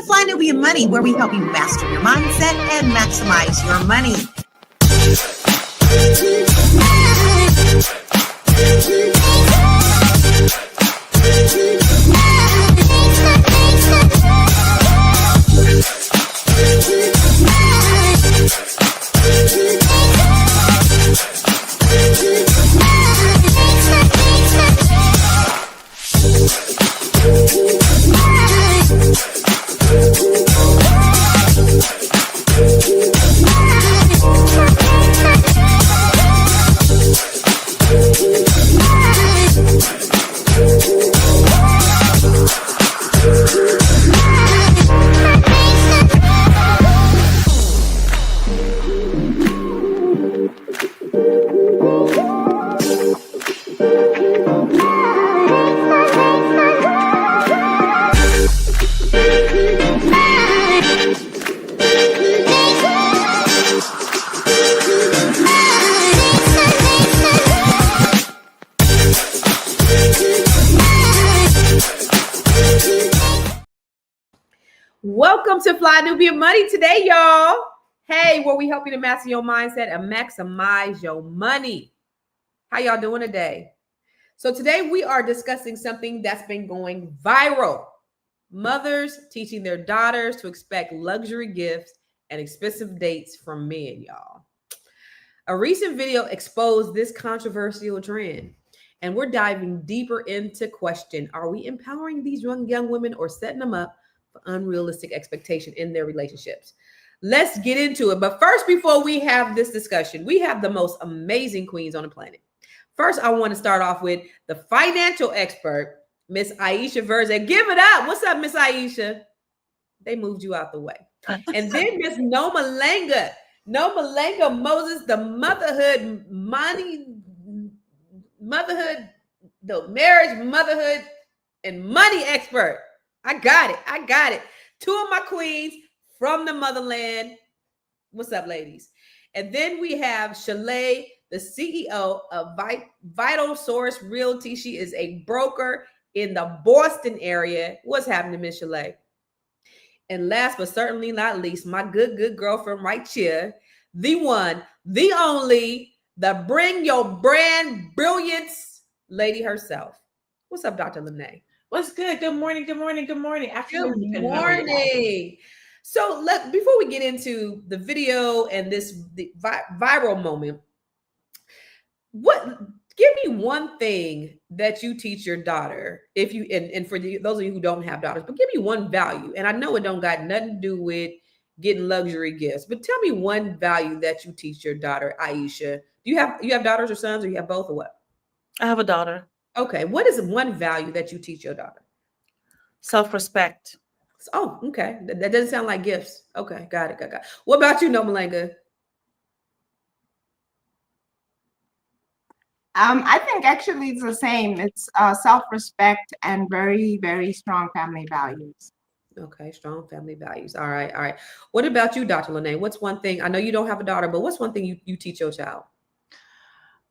to Fly Nubian Money, where we help you master your mindset and maximize your money. Welcome to Fly Nubian Money today, y'all. Hey, where we help you to master your mindset and maximize your money. How y'all doing today? So today we are discussing something that's been going viral. Mothers teaching their daughters to expect luxury gifts and expensive dates from men, y'all. A recent video exposed this controversial trend, and we're diving deeper into question, are we empowering these young women or setting them up for unrealistic expectation in their relationships? Let's get into it. But first, before we have this discussion, we have the most amazing queens on the planet. First, I want to start off with the financial expert, Miss Aisha Verze. Give it up. What's up, Miss Aisha? They moved you out the way. And then Miss Nomalanga. Nomalanga Moses, the motherhood, marriage, motherhood, and money expert. I got it. Two of my queens from the motherland. What's up, ladies? And then we have Shalaye, the CEO of Vital Source Realty. She is a broker in the Boston area. What's happening, Miss Shalaye? And last but certainly not least, my good girlfriend right here, the one, the only, the bring your brand brilliance lady herself. What's up, Dr. LaNee? What's good? Good morning. Afternoon. Good morning. So before we get into the video and this viral moment, give me one thing that you teach your daughter, if you and for those of you who don't have daughters, but give me one value. And I know it don't got nothing to do with getting luxury gifts, but tell me one value that you teach your daughter, Aisha. Do you have daughters or sons, or you have both, or what? I have a daughter. Okay. What is one value that you teach your daughter? Self-respect. Oh, okay. That doesn't sound like gifts. Okay. Got it. What about you, Nomalanga? I think actually it's the same. It's self-respect and very, very strong family values. Okay, strong family values. All right. What about you, Dr. LaNee? What's one thing? I know you don't have a daughter, but what's one thing you teach your child?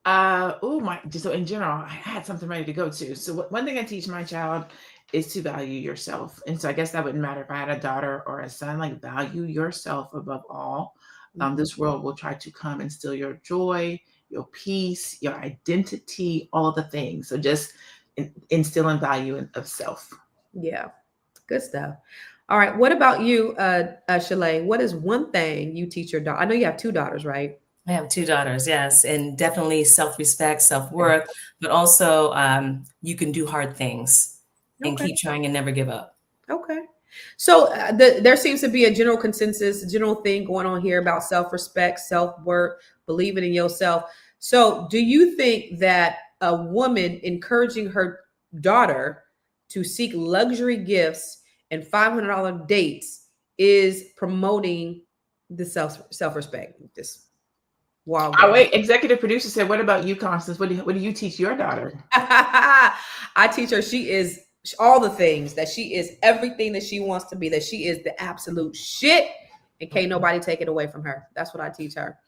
So in general, I had something ready to go to. So one thing I teach my child is to value yourself. And so I guess that wouldn't matter if I had a daughter or a son, like value yourself above all. This world will try to come and steal your joy, your peace, your identity, all the things. So just instilling value of self. Yeah, good stuff. All right. What about you, Shalaye? What is one thing you teach your daughter? I know you have two daughters, right? I have two daughters, yes, and definitely self-respect, self-worth, but also you can do hard things and keep trying and never give up. Okay. So there seems to be a general consensus, general thing going on here about self-respect, self-worth, believing in yourself. So do you think that a woman encouraging her daughter to seek luxury gifts and $500 dates is promoting the self-respect? Wow. Oh, wait, executive producer said, what about you, Constance? What do you teach your daughter? I teach her she is all the things, that she is everything that she wants to be, that she is the absolute shit and can't nobody take it away from her. That's what I teach her.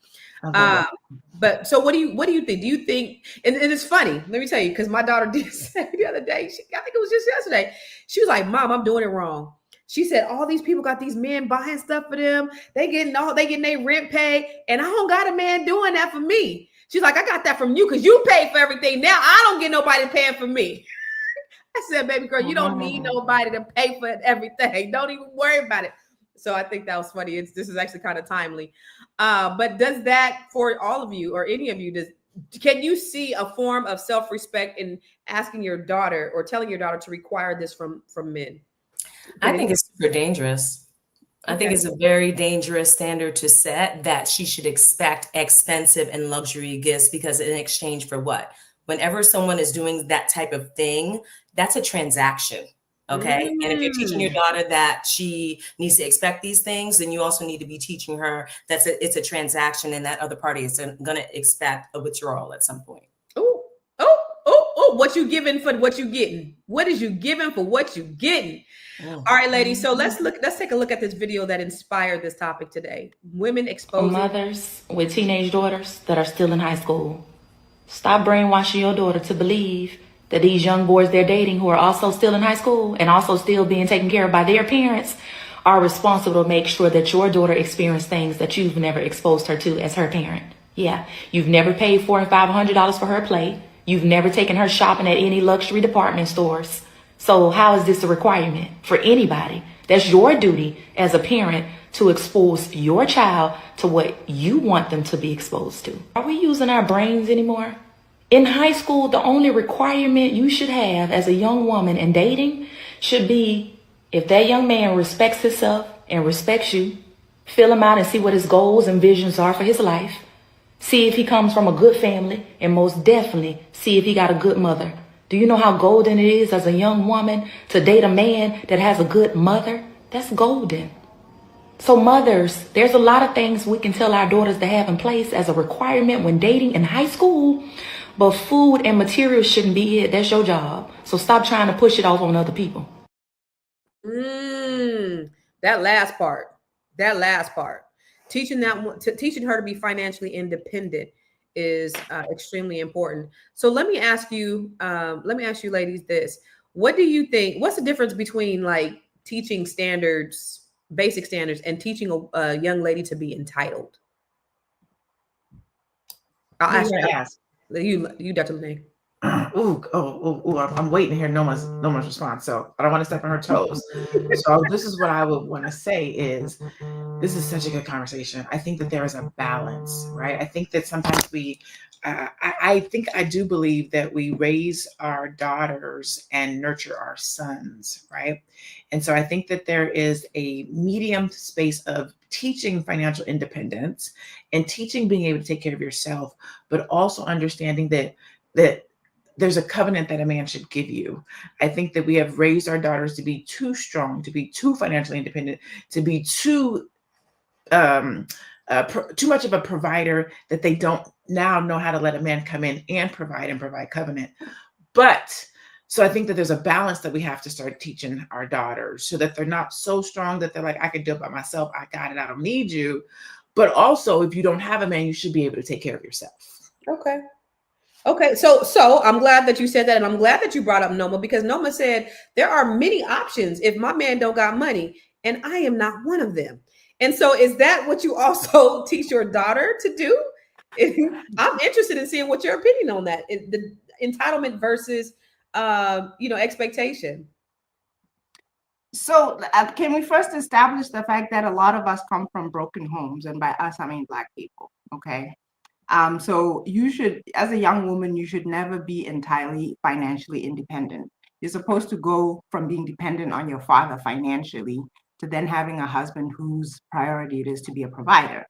But so what do you think? Do you think, and it's funny, let me tell you, because my daughter did say the other day, I think it was just yesterday, she was like, Mom, I'm doing it wrong. She said, all these people got these men buying stuff for them. They getting their rent paid. And I don't got a man doing that for me. She's like, I got that from you because you pay for everything. Now I don't get nobody paying for me. I said, baby girl, you don't need nobody to pay for everything. Don't even worry about it. So I think that was funny. This is actually kind of timely. But does that, for all of you or any of you, can you see a form of self-respect in asking your daughter or telling your daughter to require this from men? I think it's super dangerous. I think it's a very dangerous standard to set, that she should expect expensive and luxury gifts, because in exchange for what? Whenever someone is doing that type of thing, that's a transaction. Okay. And if you're teaching your daughter that she needs to expect these things, then you also need to be teaching her that it's a transaction, and that other party is going to expect a withdrawal at some point. Oh, what you giving for what you getting? What is you giving for what you getting? All right, ladies. So let's take a look at this video that inspired this topic today. Women exposing mothers with teenage daughters that are still in high school. Stop brainwashing your daughter to believe that these young boys they're dating, who are also still in high school and also still being taken care of by their parents, are responsible to make sure that your daughter experiences things that you've never exposed her to as her parent. Yeah, you've never paid $400 and $500 for her plate. You've never taken her shopping at any luxury department stores. So how is this a requirement for anybody? That's your duty as a parent to expose your child to what you want them to be exposed to. Are we using our brains anymore? In high school, the only requirement you should have as a young woman in dating should be, if that young man respects himself and respects you, fill him out and see what his goals and visions are for his life. See if he comes from a good family, and most definitely see if he got a good mother. Do you know how golden it is as a young woman to date a man that has a good mother? That's golden. So mothers, there's a lot of things we can tell our daughters to have in place as a requirement when dating in high school, but food and materials shouldn't be it. That's your job. So stop trying to push it off on other people. That last part. Teaching her to be financially independent is extremely important. So let me ask you, ladies, this. What do you think? What's the difference between like teaching standards, basic standards, and teaching a young lady to be entitled? I'll ask you, Dr. LaNee. I'm waiting to hear Noma's response, so I don't want to step on her toes. So this is what I would want to say is, this is such a good conversation. I think that there is a balance, right? I think that sometimes I do believe that we raise our daughters and nurture our sons, right? And so I think that there is a medium space of teaching financial independence and teaching being able to take care of yourself, but also understanding that there's a covenant that a man should give you. I think that we have raised our daughters to be too strong, to be too financially independent, to be too much of a provider, that they don't now know how to let a man come in and provide covenant. But so I think that there's a balance that we have to start teaching our daughters, so that they're not so strong that they're like, I can do it by myself. I got it. I don't need you. But also, if you don't have a man, you should be able to take care of yourself. Okay. So I'm glad that you said that. And I'm glad that you brought up Noma, because Noma said there are many options if my man don't got money, and I am not one of them. And so is that what you also teach your daughter to do? I'm interested in seeing what your opinion on that, the entitlement versus, expectation. So can we first establish the fact that a lot of us come from broken homes, and by us, I mean Black people, okay? So you should, as a young woman, you should never be entirely financially independent. You're supposed to go from being dependent on your father financially to then having a husband whose priority it is to be a provider.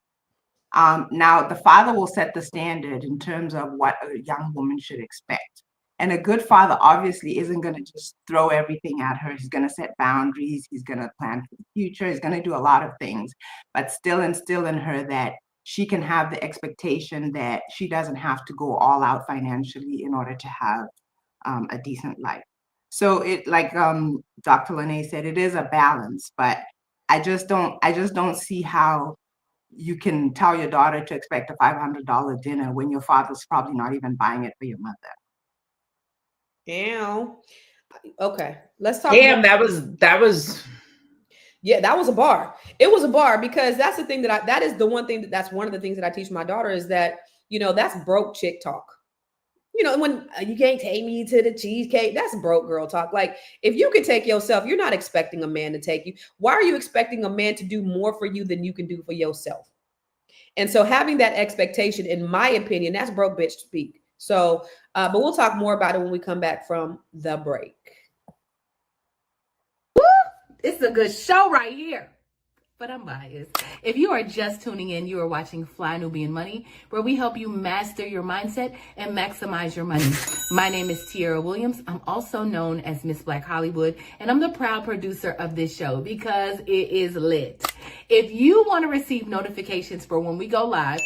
Now, the father will set the standard in terms of what a young woman should expect. And a good father obviously isn't going to just throw everything at her. He's going to set boundaries. He's going to plan for the future. He's going to do a lot of things, but still instill in her that she can have the expectation that she doesn't have to go all out financially in order to have a decent life. So it, like Dr. LaNee said, it is a balance, but I just don't see how you can tell your daughter to expect a $500 dinner when your father's probably not even buying it for your mother. Yeah. Okay. Let's talk. Damn, that was Yeah, that was a bar. It was a bar because that's the thing that is the one thing that's one of the things that I teach my daughter is that, that's broke chick talk. When you can't take me to the cheesecake, that's broke girl talk. Like, if you can take yourself, you're not expecting a man to take you. Why are you expecting a man to do more for you than you can do for yourself? And so having that expectation, in my opinion, that's broke bitch speak. So, but we'll talk more about it when we come back from the break. Woo! It's a good show right here. But I'm biased. If you are just tuning in, you are watching Fly Nubian Money, where we help you master your mindset and maximize your money. My name is Tiara Williams. I'm also known as Miss Black Hollywood, and I'm the proud producer of this show because it is lit. If you want to receive notifications for when we go live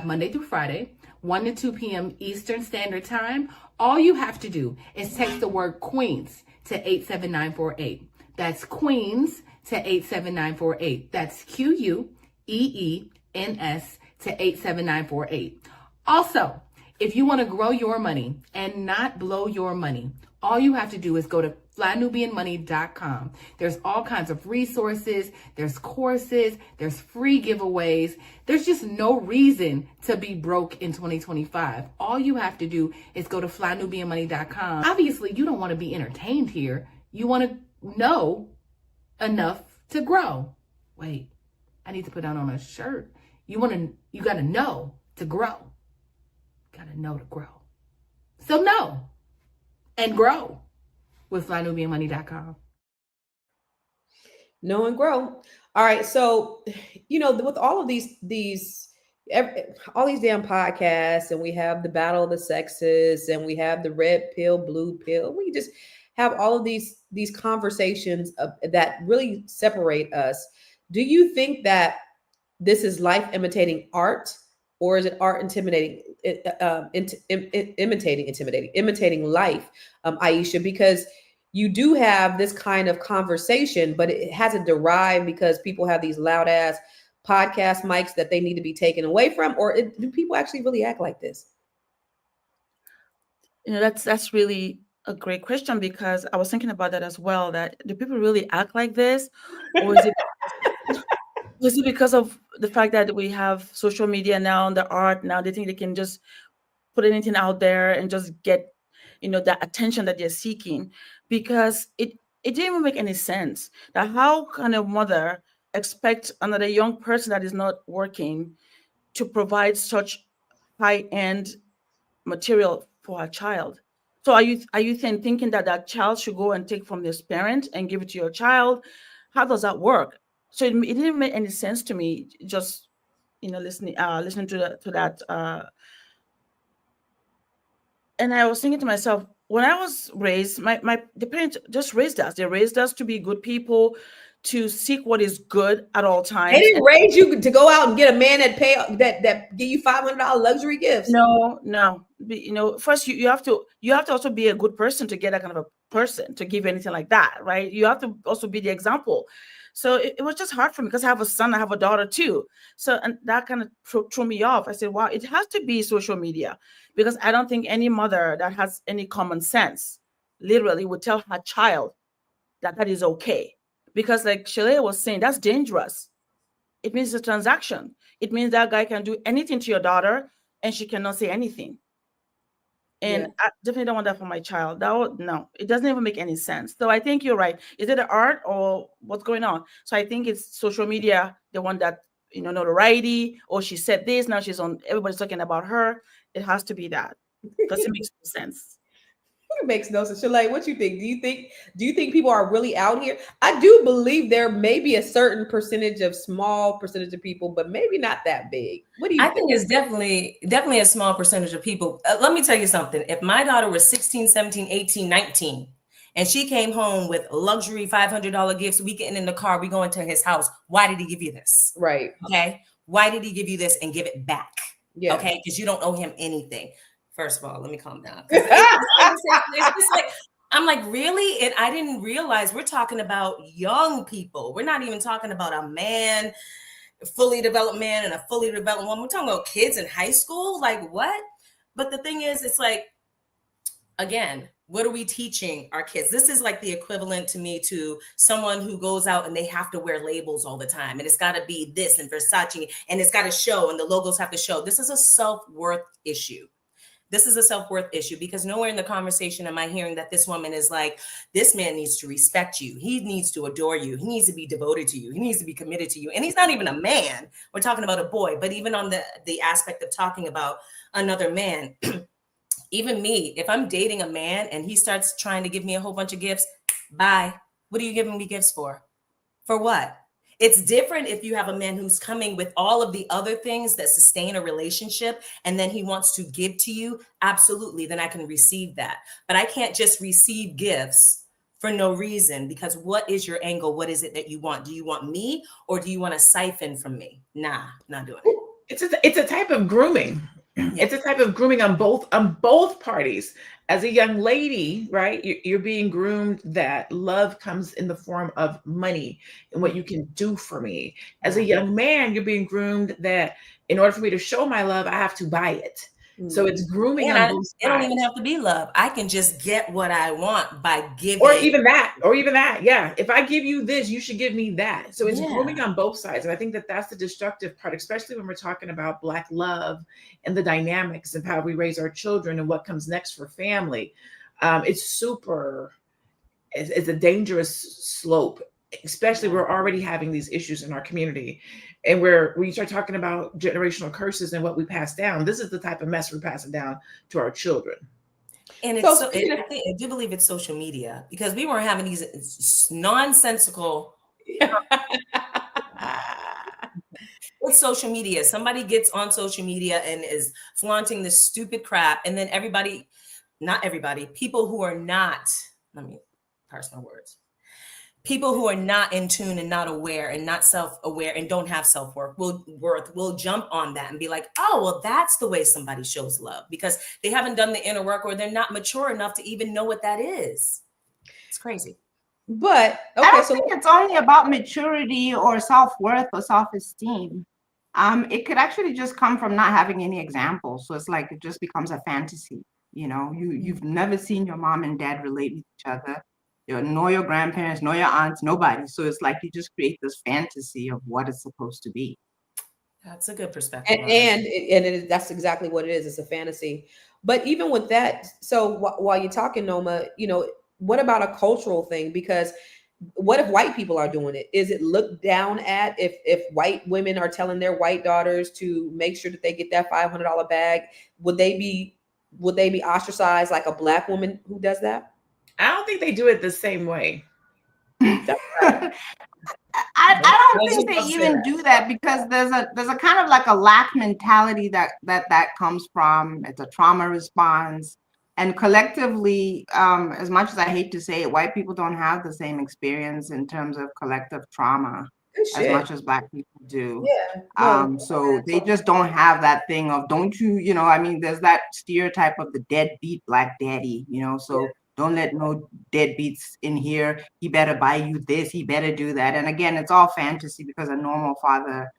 Monday through Friday, 1 to 2 p.m. Eastern Standard Time. All you have to do is text the word Queens to 87948. That's Queens to 87948. That's QUEENS to 87948. Also, if you want to grow your money and not blow your money, all you have to do is go to flynubianmoney.com. There's all kinds of resources, there's courses, there's free giveaways. There's just no reason to be broke in 2025. All you have to do is go to flynubianmoney.com. Obviously, you don't want to be entertained here. You want to know enough to grow. Wait, I need to put that on a shirt. You got to know to grow. Got to know to grow. So know and grow with flynubianmoney.com. Know and grow. All right. So, with all of these all these damn podcasts, and we have the battle of the sexes, and we have the red pill, blue pill. We just have all of these conversations that really separate us. Do you think that this is life imitating art, or is it art imitating life, Aisha? Because you do have this kind of conversation, but it hasn't derived because people have these loud ass podcast mics that they need to be taken away from, or do people actually really act like this? That's really a great question, because I was thinking about that as well. That do people really act like this, or is it because of the fact that we have social media now and the art now? They think they can just put anything out there and just get that attention that they're seeking, because it didn't even make any sense. That how can a mother expect another young person that is not working to provide such high-end material for her child? So are you thinking that child should go and take from this parent and give it to your child? How does that work? So it didn't make any sense to me. Just listening to that, and I was thinking to myself, when I was raised, the parents just raised us. They raised us to be good people, to seek what is good at all times. They didn't raise you to go out and get a man that give you $500 luxury gifts. No. First you have to also be a good person to get that kind of a person to give anything like that, right? You have to also be the example. So it was just hard for me, because I have a son, I have a daughter too. So, and that kind of threw me off. I said, wow, it has to be social media, because I don't think any mother that has any common sense literally would tell her child that is okay. Because like Shalaye was saying, that's dangerous. It means a transaction. It means that guy can do anything to your daughter and she cannot say anything. And yeah. I definitely don't want that for my child. No, it doesn't even make any sense. So I think you're right. Is it the art or what's going on? So I think it's social media, the one that, notoriety, or she said this, now she's on, everybody's talking about her. It has to be that, because it makes no sense. It makes no sense. Shalaye, what you think? Do you think people are really out here? I do believe there may be a certain small percentage of people, but maybe not that big. What do you think? I think it's definitely a small percentage of people. Let me tell you something. If my daughter was 16, 17, 18, 19, and she came home with luxury $500 gifts, we getting in the car, we going to his house. Why did he give you this? Right. Okay. Why did he give you this and give it back? Yeah. Okay. Because you don't owe him anything. First of all, let me calm down. It's just like, I'm like, really? And I didn't realize we're talking about young people. We're not even talking about a man, a fully developed man and a fully developed woman. We're talking about kids in high school. Like, what? But the thing is, it's like, again, What are we teaching our kids? This is like the equivalent to me to someone who goes out and they have to wear labels all the time. And it's got to be this and Versace and it's got to show and the logos have to show. This is a self-worth issue. This is a self-worth issue because nowhere in the conversation am I hearing that this woman is like, this man needs to respect you. He needs to adore you. He needs to be devoted to you. He needs to be committed to you. And he's not even a man. We're talking about a boy. But even on the aspect of talking about another man, even me, if I'm dating a man and he starts trying to give me a whole bunch of gifts, bye. What are you giving me gifts for? For what? It's different if you have a man who's coming with all of the other things that sustain a relationship and then he wants to give to you. Absolutely. Then I can receive that. But I can't just receive gifts for no reason because what is your angle? What is it that you want? Do you want me or do you want to siphon from me? Nah, not doing it. It's a type of grooming. Yeah. It's a type of grooming on both parties. As a young lady, right, you're being groomed that love comes in the form of money and what you can do for me. As a young man, you're being groomed that in order for me to show my love, I have to buy it. So it's grooming on both sides. It don't even have to be love. I can just get what I want by giving. Or even that. Yeah. If I give you this, you should give me that. So it's grooming on both sides. And I think that that's the destructive part, especially when we're talking about Black love and the dynamics of how we raise our children and what comes next for family. It's a dangerous slope, especially we're already having these issues in our community. And when you start talking about generational curses and what we pass down, this is the type of mess we're passing down to our children. And I do believe it's social media because we weren't having these nonsensical. It's social media. Somebody gets on social media and is flaunting this stupid crap. And then people who are not, let me parse my words. People who are not in tune and not aware and not self-aware and don't have self-worth will jump on that and be like, oh, well, that's the way somebody shows love because they haven't done the inner work or they're not mature enough to even know what that is. It's crazy. But okay, I don't think it's only about maturity or self-worth or self-esteem. It could actually just come from not having any examples. So it's like it just becomes a fantasy. You know, you've never seen your mom and dad relate with each other. Nor your grandparents, nor your aunts, nobody. So it's like you just create this fantasy of what it's supposed to be. That's a good perspective. And that's exactly what it is. It's a fantasy. But even with that, so while you're talking, Noma, what about a cultural thing? Because what if white people are doing it? Is it looked down at if white women are telling their white daughters to make sure that they get that $500 bag? Would they be ostracized like a Black woman who does that? I don't think they do it the same way. I don't think they even do that because there's a kind of like a lack mentality that comes from. It's a trauma response. And collectively, as much as I hate to say it, white people don't have the same experience in terms of collective trauma as much as Black people do. Yeah. So they just don't have that thing of, don't you, there's that stereotype of the deadbeat Black daddy, so don't let no deadbeats in here. He better buy you this, he better do that. And again, it's all fantasy because a normal father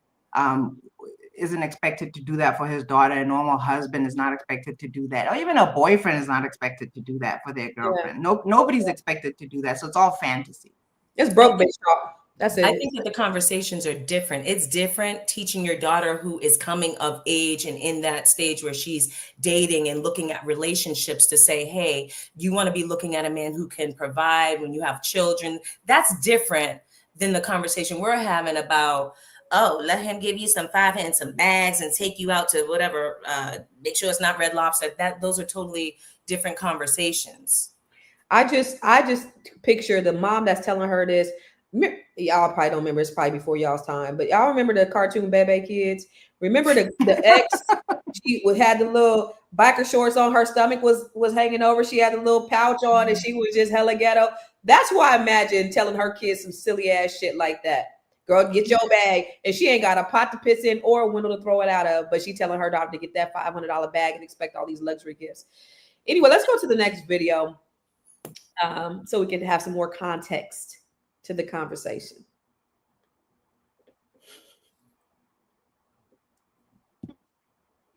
isn't expected to do that for his daughter. A normal husband is not expected to do that. Or even a boyfriend is not expected to do that for their girlfriend. Nobody's expected to do that. So it's all fantasy. It's broke bitch talk. That's it. I think that the conversations are different. It's different teaching your daughter who is coming of age and in that stage where she's dating and looking at relationships to say, hey, you want to be looking at a man who can provide when you have children. That's different than the conversation we're having about, oh, let him give you some $500 and some bags and take you out to whatever, make sure it's not Red Lobster. Those are totally different conversations. I just picture the mom that's telling her this. Y'all probably don't remember, it's probably before y'all's time, but y'all remember the cartoon Bebe Kids? Remember the ex, she had the little biker shorts on, her stomach was hanging over, she had the little pouch on, and she was just hella ghetto. That's why I imagine telling her kids some silly ass shit like that. Girl, get your bag, and she ain't got a pot to piss in or a window to throw it out of, but she telling her daughter to get that $500 bag and expect all these luxury gifts. Anyway, let's go to the next video so we can have some more context to the conversation.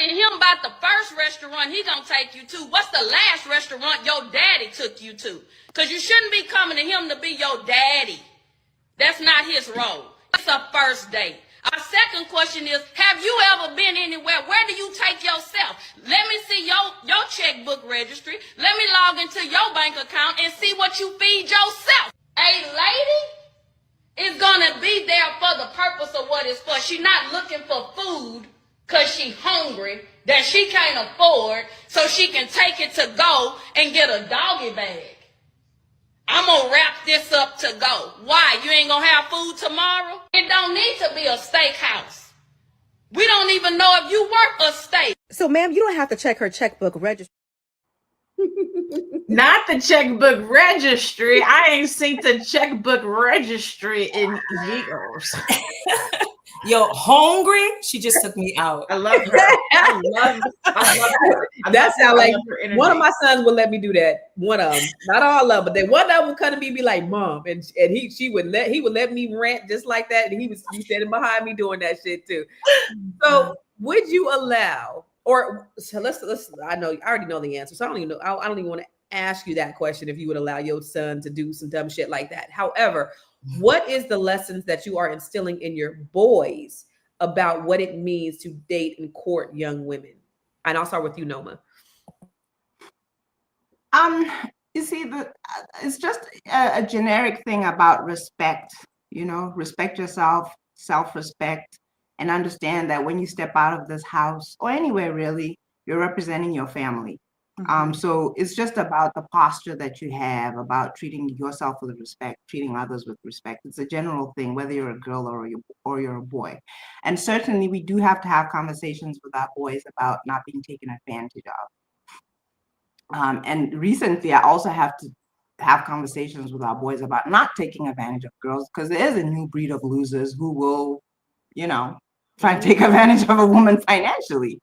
him about the first restaurant he gonna take you to. What's the last restaurant your daddy took you to? Because you shouldn't be coming to him to be your daddy. That's not his role. It's a first date. Our second question is, have you ever been anywhere? Where do you take yourself? Let me see your checkbook registry. Let me log into your bank account and see what you feed yourself. A lady is gonna be there for the purpose of what it's for. She's not looking for food because she's hungry that she can't afford so she can take it to go and get a doggy bag. I'm going to wrap this up to go. Why? You ain't going to have food tomorrow? It don't need to be a steakhouse. We don't even know if you work a steak. So, ma'am, you don't have to check her checkbook registry. Not the checkbook registry. I ain't seen the checkbook registry in years. Yo, hungry? She just took me out. I love her. I love her. That sounds like her energy. one of my sons would let me do that. One of them, not all of them, but then one of them would come to me and be like, "Mom," and he would let me rant just like that, and he was standing behind me doing that shit too. So, would you allow, or so let's I already know the answer, so I don't even know. I don't even want to ask you that question if you would allow your son to do some dumb shit like that. However, what is the lessons that you are instilling in your boys about what it means to date and court young women? And I'll start with you, Noma. You see, it's just a generic thing about respect. You know, respect yourself, self-respect, and understand that when you step out of this house or anywhere really, you're representing your family. So it's just about the posture that you have about treating yourself with respect, treating others with respect. It's a general thing, whether you're a girl or you're a boy. And certainly we do have to have conversations with our boys about not being taken advantage of. And recently I also have to have conversations with our boys about not taking advantage of girls, because there is a new breed of losers who will, try to take advantage of a woman financially.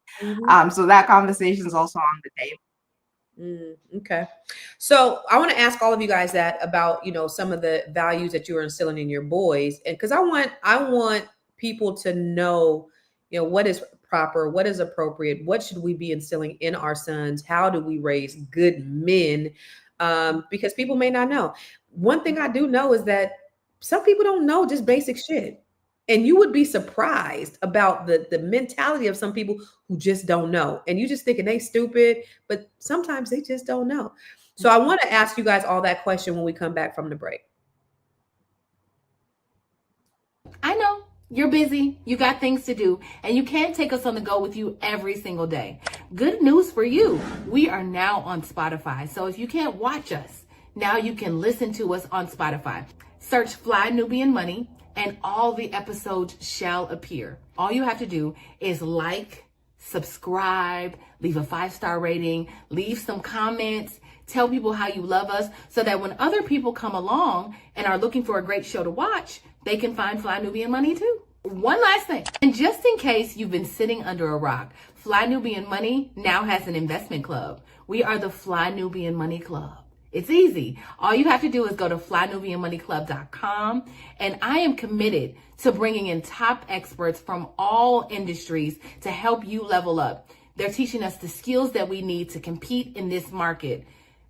So that conversation is also on the table. Okay. So I want to ask all of you guys that about, some of the values that you are instilling in your boys. And because I want people to know, what is proper, what is appropriate, what should we be instilling in our sons? How do we raise good men? Because people may not know. One thing I do know is that some people don't know just basic shit. And you would be surprised about the mentality of some people who just don't know. And you just thinking they stupid, but sometimes they just don't know. So I want to ask you guys all that question when we come back from the break. I know you're busy, you got things to do, and you can't take us on the go with you every single day. Good news for you. We are now on Spotify. So if you can't watch us, now you can listen to us on Spotify. Search Fly Nubian Money, and all the episodes shall appear. All you have to do is like, subscribe, leave a 5-star rating, leave some comments, tell people how you love us, so that when other people come along and are looking for a great show to watch, they can find Fly Nubian Money too. One last thing, and just in case you've been sitting under a rock, Fly Nubian Money now has an investment club. We are the Fly Nubian Money Club. It's easy. All you have to do is go to flynubianmoneyclub.com, and I am committed to bringing in top experts from all industries to help you level up. They're teaching us the skills that we need to compete in this market.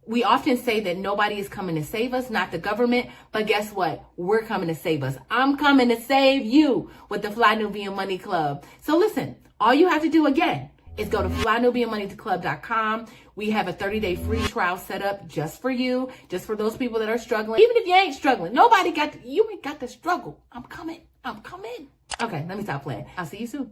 We often say that nobody is coming to save us, not the government, but guess what? We're coming to save us. I'm coming to save you with the Fly Nubian Money Club. So listen, all you have to do again is go to flynubianmoneyclub.com. We have a 30-day free trial set up just for you, just for those people that are struggling. Even if you ain't struggling, you ain't got to struggle. I'm coming. Okay, let me stop playing. I'll see you soon.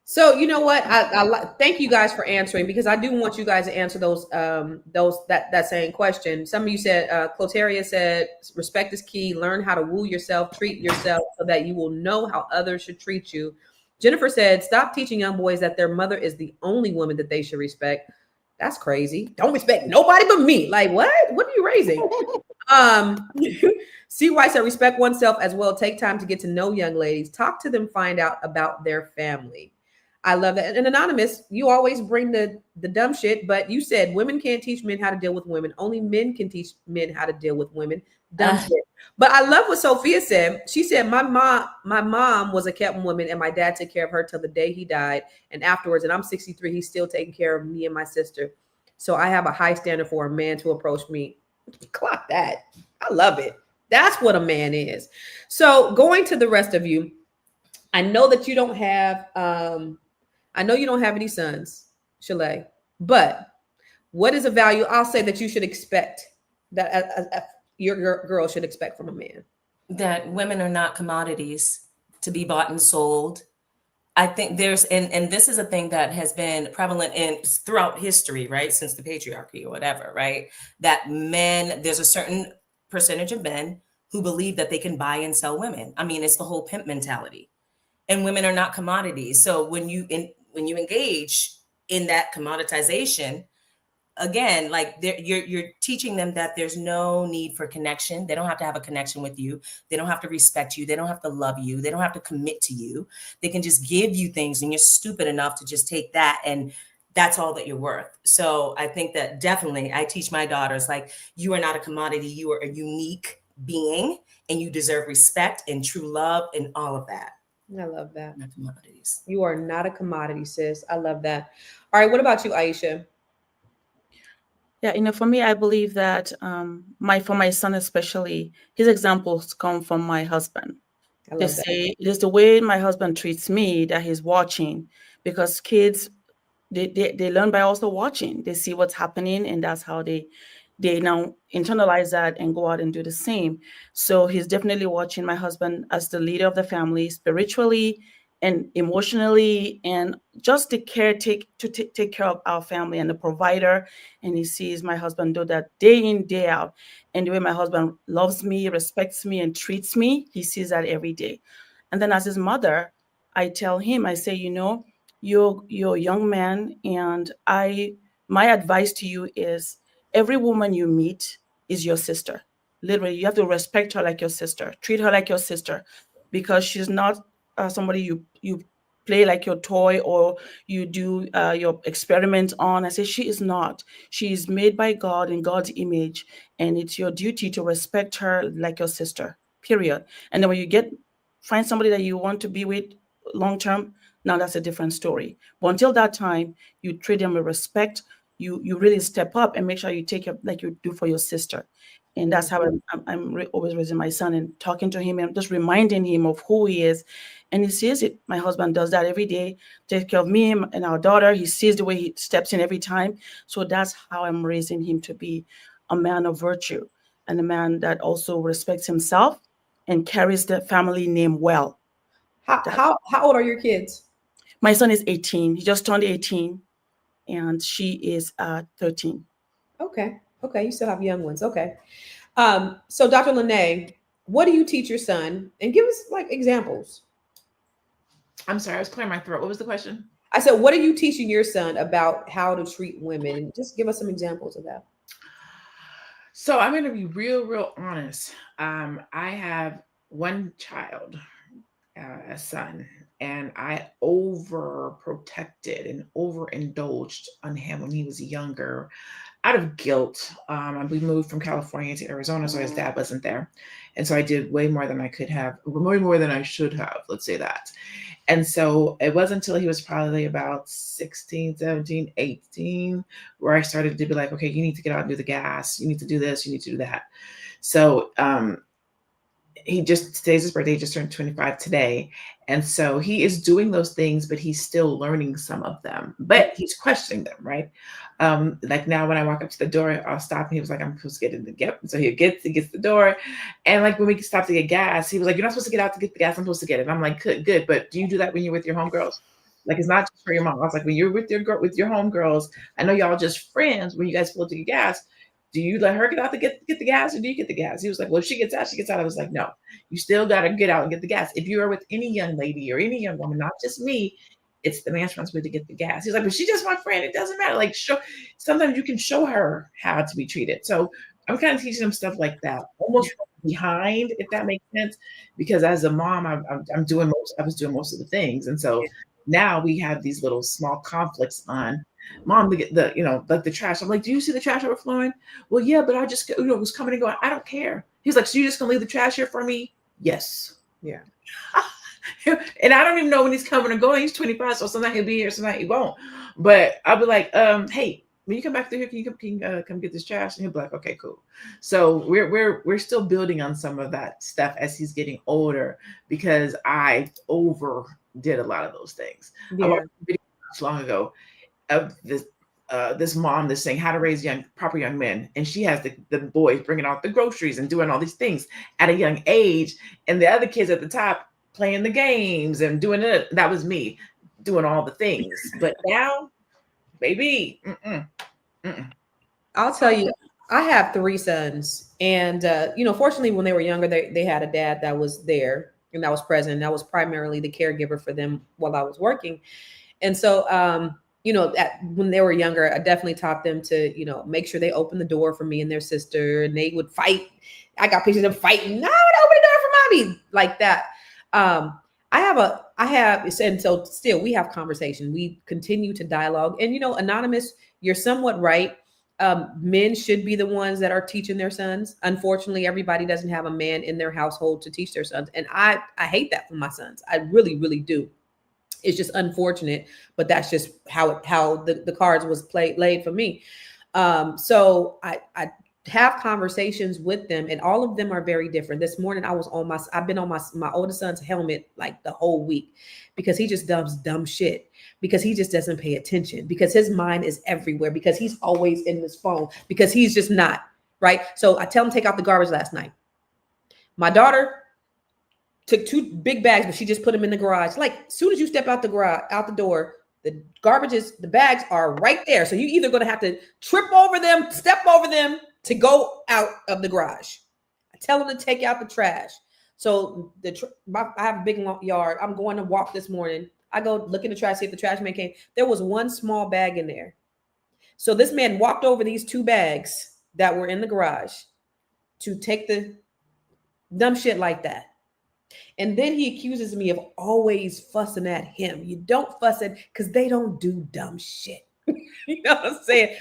So you know what? I thank you guys for answering, because I do want you guys to answer that same question. Some of you said, Cloteria said, respect is key. Learn how to woo yourself, treat yourself so that you will know how others should treat you. Jennifer said, stop teaching young boys that their mother is the only woman that they should respect. That's crazy. Don't respect nobody but me. Like, what? What are you raising? CY said, respect oneself as well. Take time to get to know young ladies. Talk to them, find out about their family. I love that. And Anonymous, you always bring the dumb shit, but you said women can't teach men how to deal with women. Only men can teach men how to deal with women. Dumb shit. But I love what Sophia said. She said, my mom was a kept woman and my dad took care of her till the day he died. And afterwards, and I'm 63, he's still taking care of me and my sister. So I have a high standard for a man to approach me. Clock that. I love it. That's what a man is. So going to the rest of you, I know that you don't have, I know you don't have any sons, Shalaye, but what is a value I'll say that you should expect, that your girl should expect from a man? That women are not commodities to be bought and sold. I think there's, and this is a thing that has been prevalent throughout history, right? Since the patriarchy or whatever, right? That men, there's a certain percentage of men who believe that they can buy and sell women. I mean, it's the whole pimp mentality. And women are not commodities. So when you engage in that commoditization, again, like you're teaching them that there's no need for connection. They don't have to have a connection with you. They don't have to respect you. They don't have to love you. They don't have to commit to you. They can just give you things, and you're stupid enough to just take that, and that's all that you're worth. So I think that definitely I teach my daughters, like, you are not a commodity. You are a unique being, and you deserve respect and true love and all of that. I love that. Not commodities. You are not a commodity, sis. I love that. All right. What about you, Aisha? Yeah, for me, I believe that for my son especially, his examples come from my husband. They say it is the way my husband treats me that he's watching, because kids, they learn by also watching. They see what's happening, and that's how they now internalize that and go out and do the same. So he's definitely watching my husband as the leader of the family, spiritually and emotionally, and just take care of our family and the provider. And he sees my husband do that day in, day out. And the way my husband loves me, respects me, and treats me, he sees that every day. And then as his mother, I tell him, I say, you're a young man, and my advice to you is, every woman you meet is your sister. Literally, you have to respect her like your sister. Treat her like your sister, because she's not somebody you play like your toy, or you do your experiment on. I say she is not. She is made by God in God's image, and it's your duty to respect her like your sister, period. And then when you find somebody that you want to be with long term, now that's a different story. But until that time, you treat them with respect. You really step up and make sure you take care like you do for your sister. And that's how I'm always raising my son and talking to him and just reminding him of who he is. And he sees it. My husband does that every day, takes care of me and our daughter. He sees the way he steps in every time. So that's how I'm raising him to be a man of virtue, and a man that also respects himself and carries the family name well. How old are your kids? My son is 18. He just turned 18. And she is 13. Okay. You still have young ones. Okay. So Dr. LaNee, what do you teach your son? And give us like examples. I'm sorry, I was clearing my throat. What was the question? I said, what are you teaching your son about how to treat women? And just give us some examples of that. So I'm going to be real honest. I have one child, a son, and I overprotected and overindulged on him when he was younger, out of guilt. We moved from California to Arizona, so his dad wasn't there. And so I did way more than I could have, way more than I should have, let's say that. And so it wasn't until he was probably about 16, 17, 18, where I started to be like, okay, you need to get out and do the gas. You need to do this. You need to do that. So today's his birthday, he just turned 25 today. And so he is doing those things, but he's still learning some of them, but he's questioning them, right? Like now when I walk up to the door, I'll stop and he was like, I'm supposed to get in the gap. So he gets the door. And like when we stopped to get gas, he was like, you're not supposed to get out to get the gas. I'm supposed to get it. And I'm like, good. But do you do that when you're with your homegirls? Like, it's not just for your mom. I was like, when you're with your homegirls, I know y'all just friends. When you guys pull to get gas, do you let her get out to get the gas, or do you get the gas? He was like, well, if she gets out, she gets out. I was like, no, you still got to get out and get the gas. If you are with any young lady or any young woman, not just me, it's the man's responsibility to get the gas. He's like, but she's just my friend. It doesn't matter. Like, sometimes you can show her how to be treated. So I'm kind of teaching them stuff like that, almost behind, if that makes sense. Because as a mom, I was doing most of the things. And so now we have these little small conflicts on mom, like the trash. I'm like, do you see the trash overflowing? Well, yeah, but I just, was coming and going. I don't care. He's like, so you're just gonna leave the trash here for me? Yes. Yeah. And I don't even know when he's coming or going. He's 25, so sometimes he'll be here, sometimes he won't. But I'll be like, hey, when you come back through here, can you come get this trash? And he'll be like, okay, cool. So we're still building on some of that stuff as he's getting older, because I overdid a lot of those things. Yeah. I watched a video not long ago of this mom that's saying how to raise proper young men, and she has the boys bringing out the groceries and doing all these things at a young age, and the other kids at the top playing the games and doing it. That was me doing all the things. But now, baby, I'll tell you, I have 3 sons, and fortunately, when they were younger, they had a dad that was there and that was present. And that was primarily the caregiver for them while I was working. And so, when they were younger, I definitely taught them to, make sure they open the door for me and their sister, and they would fight. I got pictures of them fighting. No, open the door for mommy, like that. And so still we have conversation. We continue to dialogue, and Anonymous, you're somewhat right. Men should be the ones that are teaching their sons. Unfortunately, everybody doesn't have a man in their household to teach their sons. And I hate that for my sons. I really, really do. It's just unfortunate, but that's just how the cards was laid for me. So I have conversations with them, and all of them are very different. This morning I've been on my oldest son's helmet like the whole week, because he just does dumb shit, because he just doesn't pay attention, because his mind is everywhere, because he's always in his phone, because he's just not right. So I tell him to take out the garbage last night. My daughter took 2 big bags, but she just put them in the garage. Like, as soon as you step out the door, the bags are right there. So you're either going to have to trip over them, step over them to go out of the garage. I tell them to take out the trash. So I have a big long yard. I'm going to walk this morning. I go look in the trash, see if the trash man came. There was 1 small bag in there. So this man walked over these 2 bags that were in the garage to take the dumb shit like that. And then he accuses me of always fussing at him. You don't fuss at, because they don't do dumb shit. You know what I'm saying?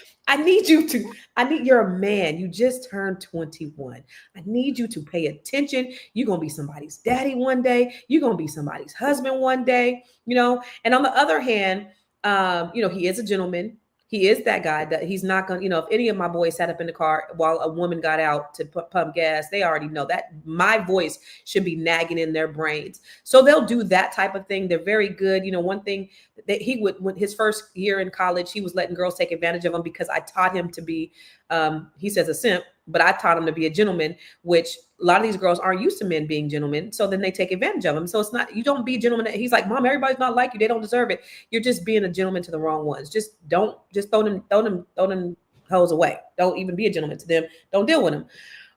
You're a man. You just turned 21. I need you to pay attention. You're going to be somebody's daddy one day. You're going to be somebody's husband one day, And on the other hand, he is a gentleman. He is that guy that he's not going to, if any of my boys sat up in the car while a woman got out to pump gas, they already know that my voice should be nagging in their brains. So they'll do that type of thing. They're very good. One thing that he would, when his first year in college, he was letting girls take advantage of him, because I taught him to be, he says a simp, but I taught him to be a gentleman, which a lot of these girls aren't used to men being gentlemen. So then they take advantage of them. So it's not, you don't be a gentleman. He's like, Mom, everybody's not like you. They don't deserve it. You're just being a gentleman to the wrong ones. Just throw them hoes away. Don't even be a gentleman to them. Don't deal with them.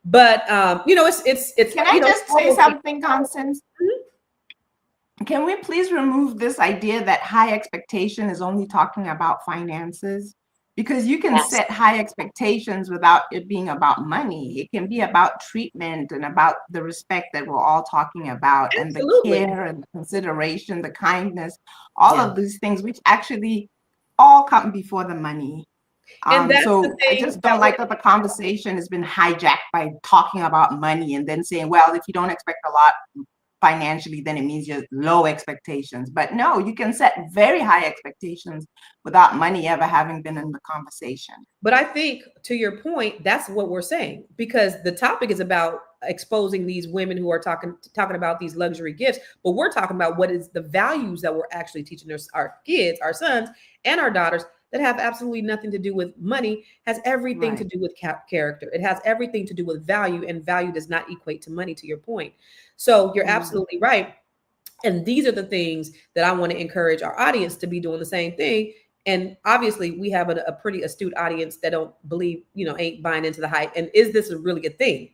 But it's. Can I just say something, Constance? Mm-hmm. Can we please remove this idea that high expectation is only talking about finances? Because you can set high expectations without it being about money. It can be about treatment and about the respect that we're all talking about. Absolutely. And the care and the consideration, the kindness, all of these things, which actually all come before the money. And that's so the thing. I just don't like that the conversation has been hijacked by talking about money and then saying, well, if you don't expect a lot financially, then it means you're low expectations. But no, you can set very high expectations without money ever having been in the conversation. But I think, to your point, that's what we're saying, because the topic is about exposing these women who are talking about these luxury gifts, but we're talking about what is the values that we're actually teaching our kids, our sons and our daughters, that have absolutely nothing to do with money, has everything to do with character. It has everything to do with value, and value does not equate to money, to your point. So you're absolutely right. And these are the things that I want to encourage our audience to be doing the same thing. And obviously we have a pretty astute audience that don't believe, ain't buying into the hype. And is this a really good thing?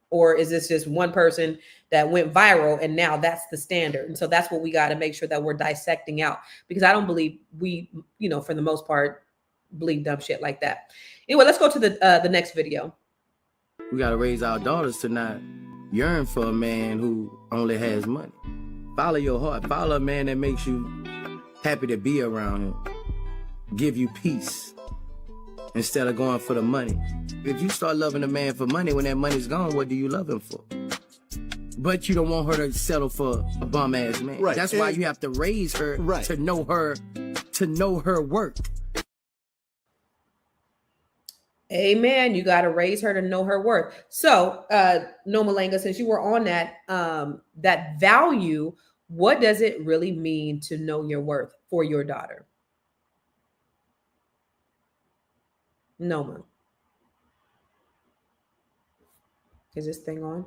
Or is this just one person that went viral and now that's the standard? And so that's what we got to make sure that we're dissecting out, because I don't believe we, for the most part, believe dumb shit like that. Anyway, let's go to the next video. We got to raise our daughters to not yearn for a man who only has money. Follow your heart. Follow a man that makes you happy to be around him, give you peace instead of going for the money. If you start loving a man for money, when that money's gone, what do you love him for? But you don't want her to settle for a bum ass man. Right. That's why you have to raise her to know her worth. Amen. You got to raise her to know her worth. So, Nomalanga, since you were on that, that value, what does it really mean to know your worth for your daughter? Noma. Is this thing on?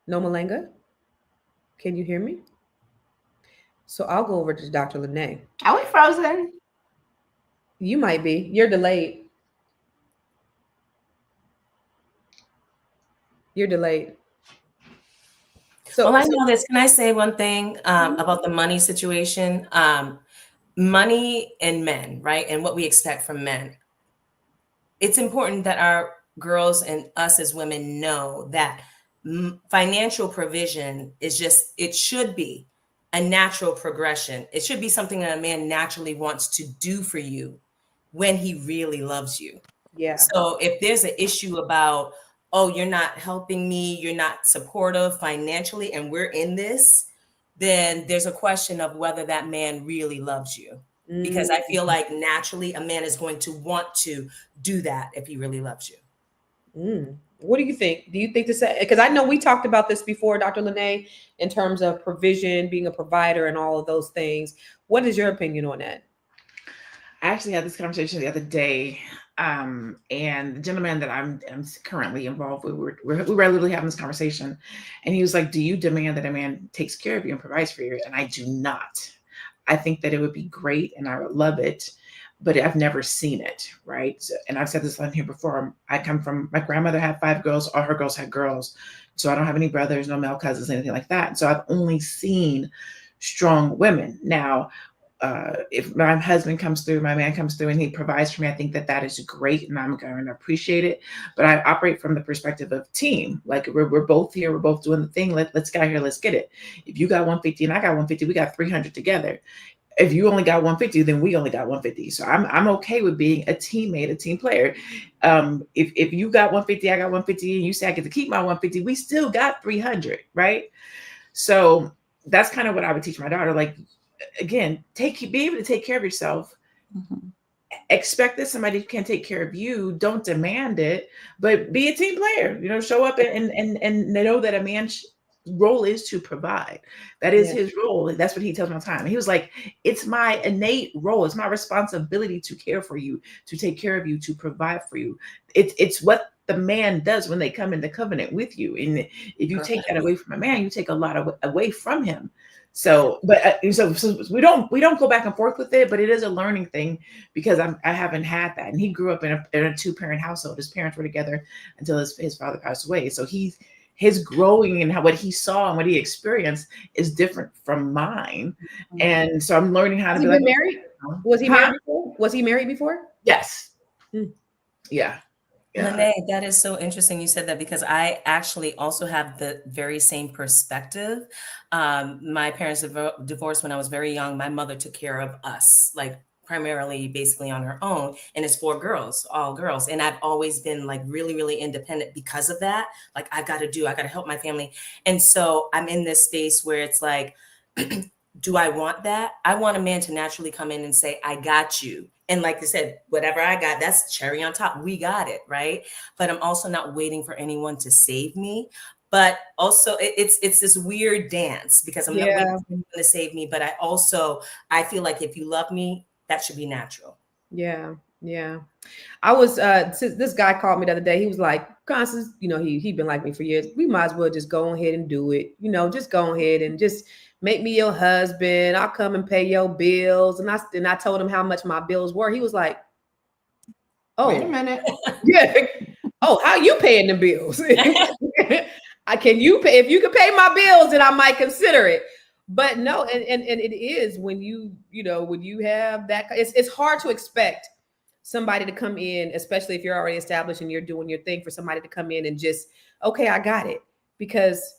Nomalanga? Can you hear me? So I'll go over to Dr. LaNee. Are we frozen? You might be. You're delayed. You're delayed. So, well, I know this. Can I say one thing about the money situation? Money and men, right? And what we expect from men. It's important that our girls and us as women know that financial provision is just, it should be a natural progression. It should be something that a man naturally wants to do for you when he really loves you. Yeah. So if there's an issue about, oh, you're not helping me, you're not supportive financially, and we're in this, then there's a question of whether that man really loves you. Because I feel like naturally a man is going to want to do that if he really loves you. What do you think? Do you think this? Because I know we talked about this before, Dr. LaNee, in terms of provision, being a provider, and all of those things. What is your opinion on that? I actually had this conversation the other day, and the gentleman that I'm currently involved with, we were literally having this conversation, and he was like, "Do you demand that a man takes care of you and provides for you?" And I do not. I think that it would be great, and I would love it, but I've never seen it, right? So, and I've said this on here before. I come from, my grandmother had 5 girls. All her girls had girls, so I don't have any brothers, no male cousins, anything like that. So I've only seen strong women. Now, if my husband comes through, my man comes through, and he provides for me, I think that that is great, and I'm going to appreciate it. But I operate from the perspective of team. Like we're both here, we're both doing the thing. Let's get out here, let's get it. If you got 150 and I got 150, we got 300 together. If you only got 150, then we only got 150. So I'm okay with being a teammate, a team player. If you got 150, I got 150, and you say I get to keep my 150, we still got 300, right? So that's kind of what I would teach my daughter. Like, again, be able to take care of yourself. Expect that somebody can take care of you. Don't demand it, but be a team player. Show up and know that a man's role is to provide. That is his role. That's what he tells me all the time. He was like, "It's my innate role. It's my responsibility to care for you, to take care of you, to provide for you. It's what the man does when they come into covenant with you. And if you take that away from a man, you take a lot away from him." So, but so we don't go back and forth with it, but it is a learning thing because I haven't had that. And he grew up in a 2-parent household. His parents were together until his father passed away. So his growing and what he saw and what he experienced is different from mine. And so I'm learning how to be married. Was he married before? Was he married before? Yes. Yeah. LaNee, that is so interesting you said that because I actually also have the very same perspective. My parents divorced when I was very young. My mother took care of us, like primarily basically on her own. And it's 4 girls, all girls. And I've always been like really, really independent because of that. Like I got to help my family. And so I'm in this space where it's like, do I want that? I want a man to naturally come in and say, I got you. And like I said, whatever I got, that's cherry on top. We got it, right? But I'm also not waiting for anyone to save me. But also it's this weird dance because I'm not waiting for anyone to save me. But I feel like if you love me, that should be natural. Yeah. I was this guy called me the other day. He was like, Constance, he'd been like me for years. We might as well just go ahead and do it. Just go ahead and just make me your husband. I'll come and pay your bills. And I told him how much my bills were. He was like, oh, wait a minute. Yeah. Oh, how you paying the bills? Can you pay? If you can pay my bills, then I might consider it. But no, and it is when when you have that, it's hard to expect somebody to come in, especially if you're already established and you're doing your thing, for somebody to come in and just, okay, I got it. Because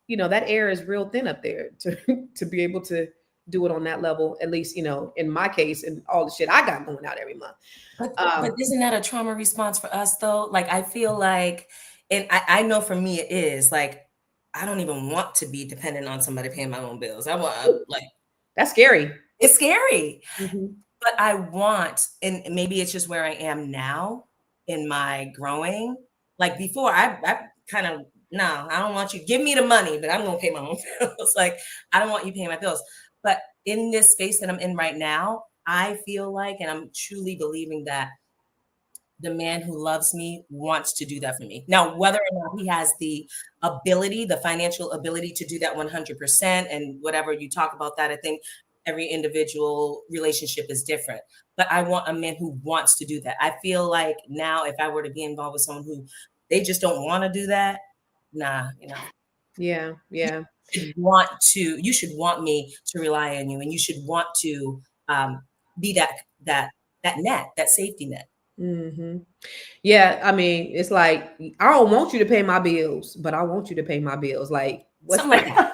that air is real thin up there to be able to do it on that level, at least, in my case, and all the shit I got going out every month. But isn't that a trauma response for us though? Like, I feel like, and I know for me it is, like, I don't even want to be dependent on somebody paying my own bills. I want, like, that's scary. It's scary. Mm-hmm. But I want, and maybe it's just where I am now in my growing. Like before, I kind of, no, I don't want you, give me the money, but I'm going to pay my own bills. Like, I don't want you paying my bills. But in this space that I'm in right now, I feel like, and I'm truly believing that the man who loves me wants to do that for me. Now, whether or not he has the ability, the financial ability to do that 100%, and whatever you talk about that, I think every individual relationship is different. But I want a man who wants to do that. I feel like now, if I were to be involved with someone who they just don't want to do that, nah, Yeah. You should want me to rely on you, and you should want to be that net, that safety net. Mm-hmm. Yeah, I mean, it's like, I don't want you to pay my bills, but I want you to pay my bills. Like, what's something like that.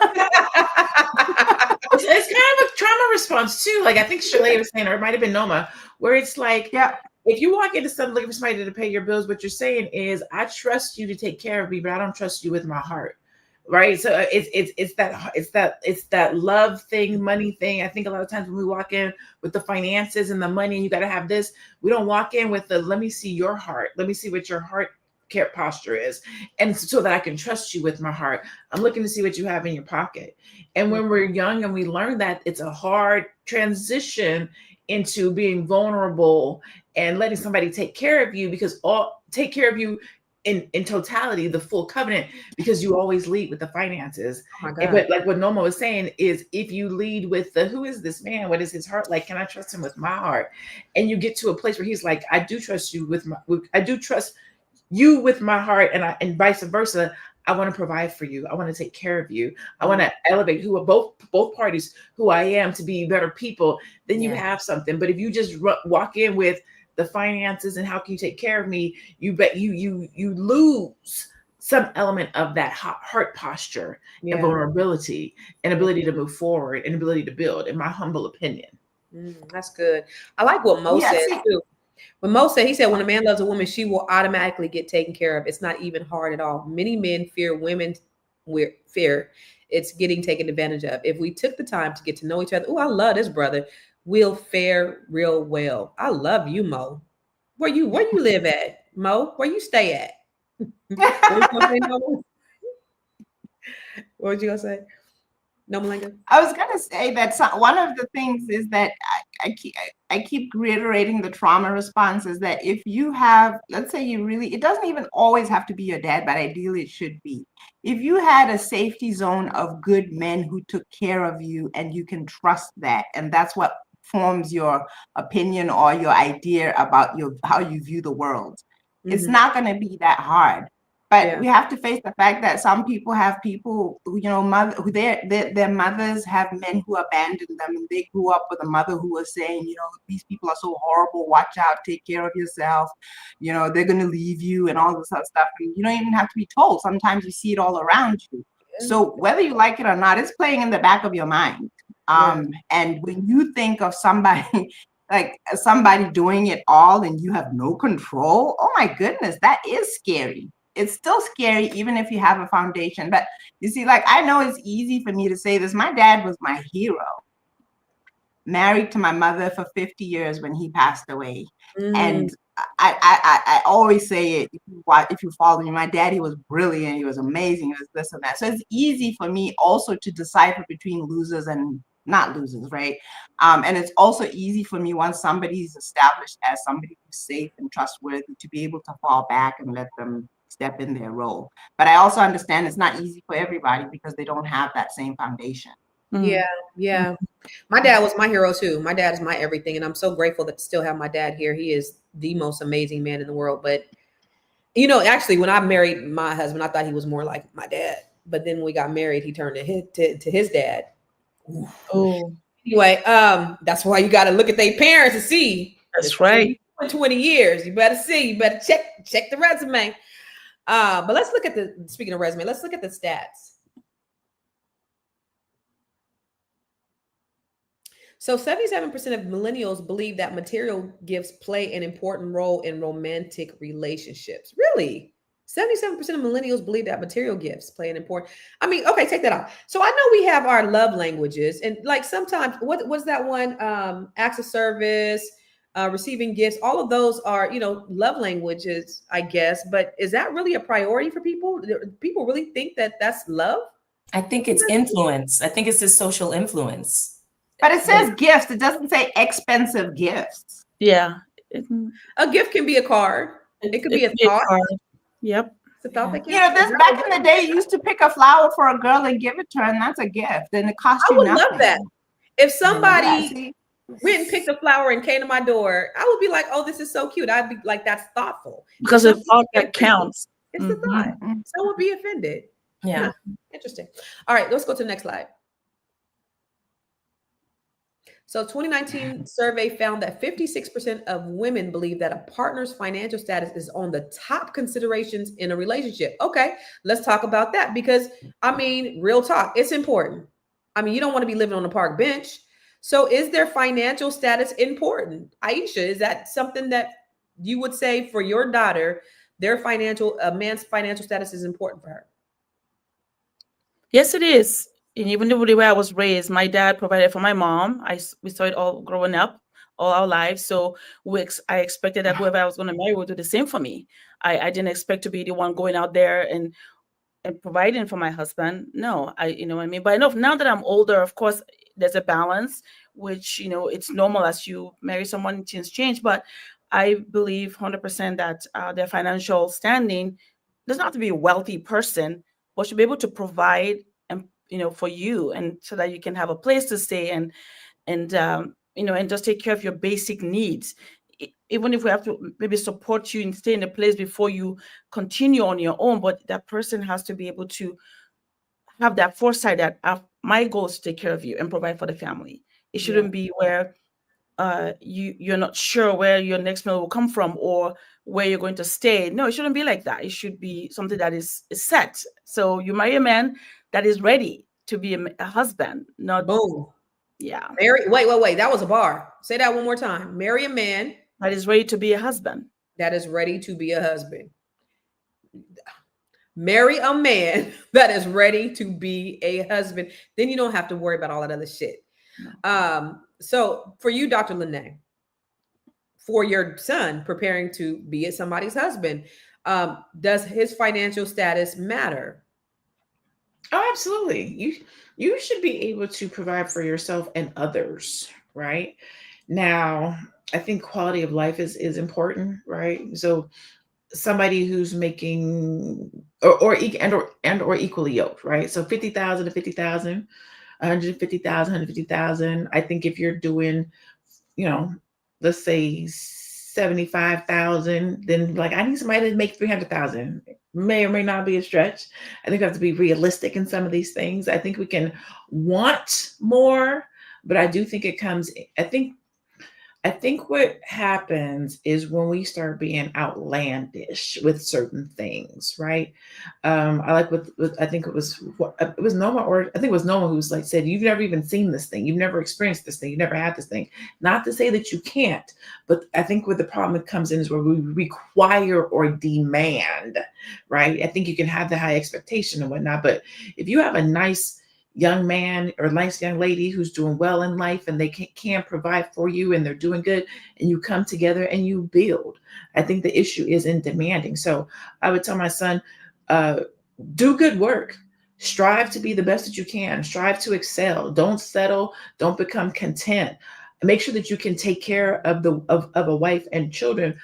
It's kind of a trauma response too. Like I think Shalaye was saying, or it might have been Noma, where it's like, Yeah. if you walk into something looking for somebody to pay your bills, what you're saying is, I trust you to take care of me, but I don't trust you with my heart. Right. So it's that love thing, money thing. I think a lot of times when we walk in with the finances and the money, and you got to have this, we don't walk in with the, let me see your heart. Let me see what your heart care posture is. And so that I can trust you with my heart. I'm looking to see what you have in your pocket. And when we're young and we learn that, it's a hard transition into being vulnerable and letting somebody take care of you, because take care of you in totality, the full covenant, because you always lead with the finances. Oh my God. But like what Noma was saying is, if you lead with the, who is this man? What is his heart like? Can I trust him with my heart? And you get to a place where he's like, I do trust you I do trust you with my heart, and vice versa. I want to provide for you. I want to take care of you. I want to elevate both parties who I am to be better people. Then you have something. But if you just walk in with the finances and how can you take care of me, you lose some element of that heart posture and vulnerability and ability to move forward and ability to build, in my humble opinion. That's good. I like what Mo said too. When Mo said, he said, when a man loves a woman, she will automatically get taken care of. It's not even hard at all. Many men fear women fear it's getting taken advantage of. If we took the time to get to know each other, oh, I love this brother, we'll fare real well. I love you, Mo. Where you live at, Mo? Where you stay at? What was you gonna say? Nomalanga? I was gonna say that one of the things is that I keep reiterating the trauma response is that if you have, let's say it doesn't even always have to be your dad, but ideally it should be. If you had a safety zone of good men who took care of you and you can trust that, and that's what forms your opinion or your idea about how you view the world, it's not going to be that hard. But we have to face the fact that some people have people who, their mothers have men who abandoned them, and they grew up with a mother who was saying, these people are so horrible, watch out, take care of yourself, they're going to leave you and all this other stuff. And you don't even have to be told. Sometimes you see it all around you. So whether you like it or not, it's playing in the back of your mind. And when you think of somebody like somebody doing it all and you have no control, oh my goodness, that is scary. It's still scary, even if you have a foundation. But you see, like, I know it's easy for me to say this. My dad was my hero. Married to my mother for 50 years when he passed away. And I always say it, if you follow me, my daddy was brilliant. He was amazing. It was this and that. So it's easy for me also to decipher between losers and not losers, right? And it's also easy for me once somebody's established as somebody who's safe and trustworthy to be able to fall back and let them step in their role. But I also understand it's not easy for everybody because they don't have that same foundation. Yeah. My dad was my hero too. My dad is my everything. And I'm so grateful to still have my dad here. He is the most amazing man in the world. But, actually, when I married my husband, I thought he was more like my dad. But then when we got married, he turned to his dad. Oh. Anyway, that's why you got to look at their parents and see. That's right. 20 years. You better see. You better check the resume. But let's look at speaking of resume, let's look at the stats. So 77% of millennials believe that material gifts play an important role in romantic relationships. Really? 77% of millennials believe that material gifts play an important. I mean, okay, take that off. So I know we have our love languages, and like sometimes, what's that one? Acts of service, receiving gifts. All of those are, love languages, I guess. But is that really a priority for people? Do people really think that that's love? I think it's influence. I think it's this social influence. But it says gifts. It doesn't say expensive gifts. Yeah. A gift can be a card. It could be a thought. Yep. It's a thought that can. This back in the day, you used to pick a flower for a girl and give it to her, and that's a gift. And it costs you nothing. I would love that. If somebody went and picked a flower and came to my door, I would be like, "Oh, this is so cute." I'd be like, "That's thoughtful." Because the thought that counts. It's the thought. Someone would be offended. Yeah. Interesting. All right, let's go to the next slide. So 2019 survey found that 56% of women believe that a partner's financial status is on the top considerations in a relationship. Okay, let's talk about that because, I mean, real talk, it's important. I mean, you don't want to be living on a park bench. So is their financial status important? Aisha, is that something that you would say for your daughter, a man's financial status is important for her? Yes, it is. And even the way I was raised, my dad provided for my mom. We saw it all growing up, all our lives. So I expected that whoever I was going to marry would do the same for me. I didn't expect to be the one going out there and providing for my husband. No, you know what I mean? But now that I'm older, of course, there's a balance, which, it's normal as you marry someone, things change. But I believe 100% that their financial standing doesn't have to be a wealthy person, but should be able to provide for you, and so that you can have a place to stay and just take care of your basic needs. Even if we have to maybe support you and stay in a place before you continue on your own, but that person has to be able to have that foresight that my goal is to take care of you and provide for the family. It shouldn't be where you're not sure where your next meal will come from or where you're going to stay. No, it shouldn't be like that. It should be something that is set. So you marry a man that is ready to be a husband, not boom. Yeah. Wait. That was a bar. Say that one more time. Marry a man that is ready to be a husband. That is ready to be a husband. Marry a man that is ready to be a husband. Then you don't have to worry about all that other shit. So for you, Dr. LaNee, for your son preparing to be somebody's husband, does his financial status matter? Oh, absolutely. You should be able to provide for yourself and others, right? Now, I think quality of life is important, right? So somebody who's making or equally yoked, right? So 50,000 to 50,000, 150,000, 150,000. I think if you're doing, let's say 75,000, then like I need somebody to make 300,000. May or may not be a stretch. I think we have to be realistic in some of these things. I think we can want more, but I do think it comes. I think what happens is when we start being outlandish with certain things, right? I like what I think it was Noma, or I think it was Noma who said, "You've never even seen this thing. You've never experienced this thing. You've never had this thing." Not to say that you can't, but I think where the problem comes in is where we require or demand, right? I think you can have the high expectation and whatnot, but if you have a nice young man or nice young lady who's doing well in life and they can provide for you and they're doing good and you come together and you build. I think the issue is in demanding. So I would tell my son, do good work, strive to be the best that you can, strive to excel, don't settle, don't become content. Make sure that you can take care of a wife and children,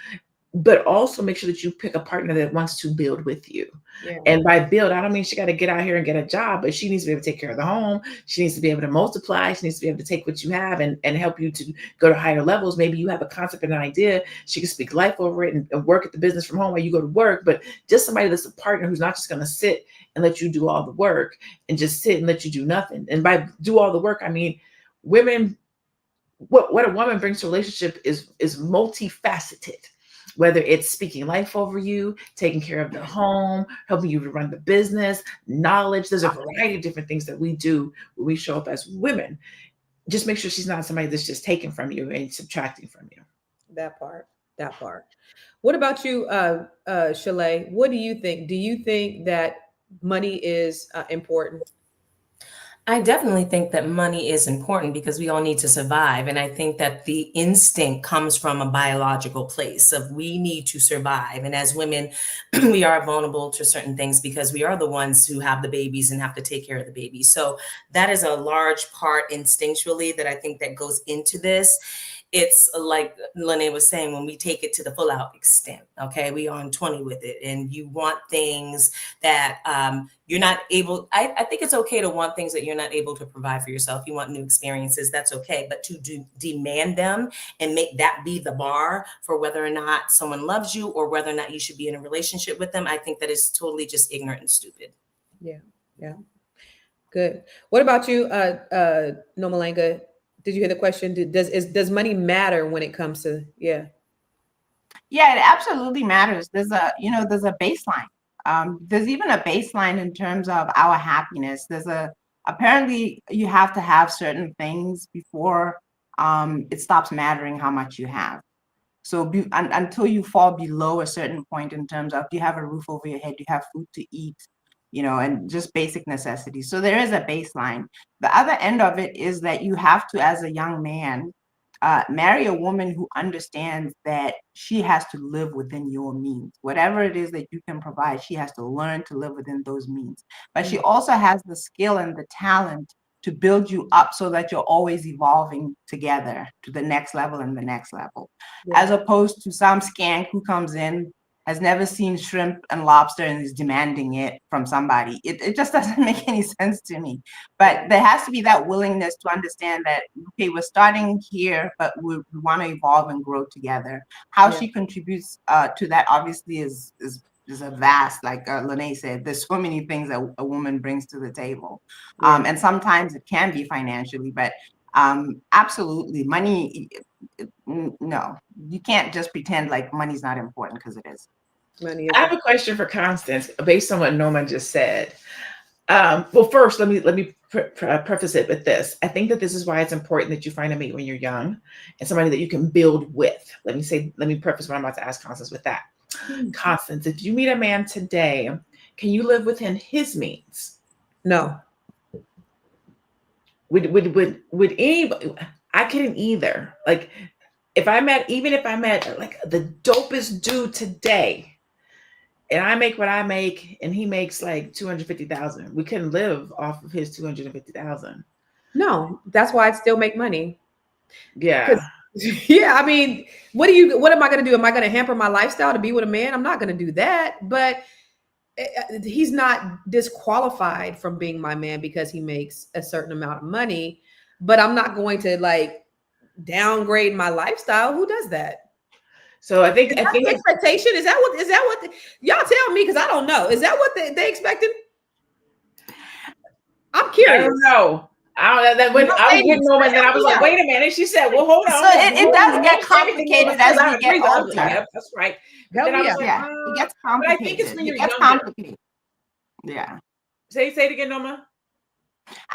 but also make sure that you pick a partner that wants to build with you. Yeah. And by build, I don't mean she got to get out here and get a job, but she needs to be able to take care of the home. She needs to be able to multiply. She needs to be able to take what you have and help you to go to higher levels. Maybe you have a concept and an idea. She can speak life over it and work at the business from home while you go to work. But just somebody that's a partner who's not just going to sit and let you do all the work and just sit and let you do nothing. And by do all the work, I mean, women, what a woman brings to a relationship is multifaceted. Whether it's speaking life over you, taking care of the home, helping you to run the business, knowledge. There's a variety of different things that we do when we show up as women. just make sure she's not somebody that's just taking from you and subtracting from you. That part. What about you, Shalaye? What do you think? Do you think that money is important? I definitely think that money is important because we all need to survive. And I think that the instinct comes from a biological place of we need to survive. And as women, we are vulnerable to certain things because we are the ones who have the babies and have to take care of the babies. So that is a large part instinctually that I think that goes into this. It's like LaNee was saying, when we take it to the full out extent, okay, we on 20 with it, and you want things that you're not able, I think it's okay to want things that you're not able to provide for yourself. You want new experiences, that's okay. But to demand them and make that be the bar for whether or not someone loves you or whether or not you should be in a relationship with them, I think that is totally just ignorant and stupid. Yeah. Good. What about you, Nomalanga? Did you hear the question? Does money matter when it comes to, Yeah, it absolutely matters. There's a baseline. There's even a baseline in terms of our happiness. Apparently you have to have certain things before it stops mattering how much you have. So until you fall below a certain point in terms of, do you have a roof over your head? Do you have food to eat? And just basic necessities. So there is a baseline. The other end of it is that you have to, as a young man, marry a woman who understands that she has to live within your means. Whatever it is that you can provide, she has to learn to live within those means. But she also has the skill and the talent to build you up so that you're always evolving together to the next level and the next level, as opposed to some skank who comes in, has never seen shrimp and lobster and is demanding it from somebody. It just doesn't make any sense to me. But there has to be that willingness to understand that, okay, we're starting here, but we want to evolve and grow together. How she contributes to that obviously is a vast, like LaNee said, there's so many things that a woman brings to the table. And sometimes it can be financially, but absolutely, money, no, you can't just pretend like money's not important, because it is. Money I have a question for Constance based on what Noma just said. Well, first, let me preface it with this. I think that this is why it's important that you find a mate when you're young and somebody that you can build with. Let me preface what I'm about to ask Constance with that. Constance, if you meet a man today, can you live within his means? No. Would anybody? I couldn't either. Like, even if I met like the dopest dude today, and I make what I make, and he makes like 250,000, we couldn't live off of his 250,000. No, that's why I'd still make money. Yeah. Yeah, I mean, what am I going to do? Am I going to hamper my lifestyle to be with a man? I'm not going to do that. But he's not disqualified from being my man because he makes a certain amount of money. But I'm not going to like downgrade my lifestyle. Who does that? So I think the expectation is that what y'all tell me, because I don't know. Is that what they expected? I'm curious. I don't know. I was getting Noma, and then I was like, wait a minute. She said, well, hold on. So it does get complicated as we get older. Yep, that's right. Then I was like, it gets complicated. But I think it's when you're younger. Complicated. Yeah. Say it again, Noma.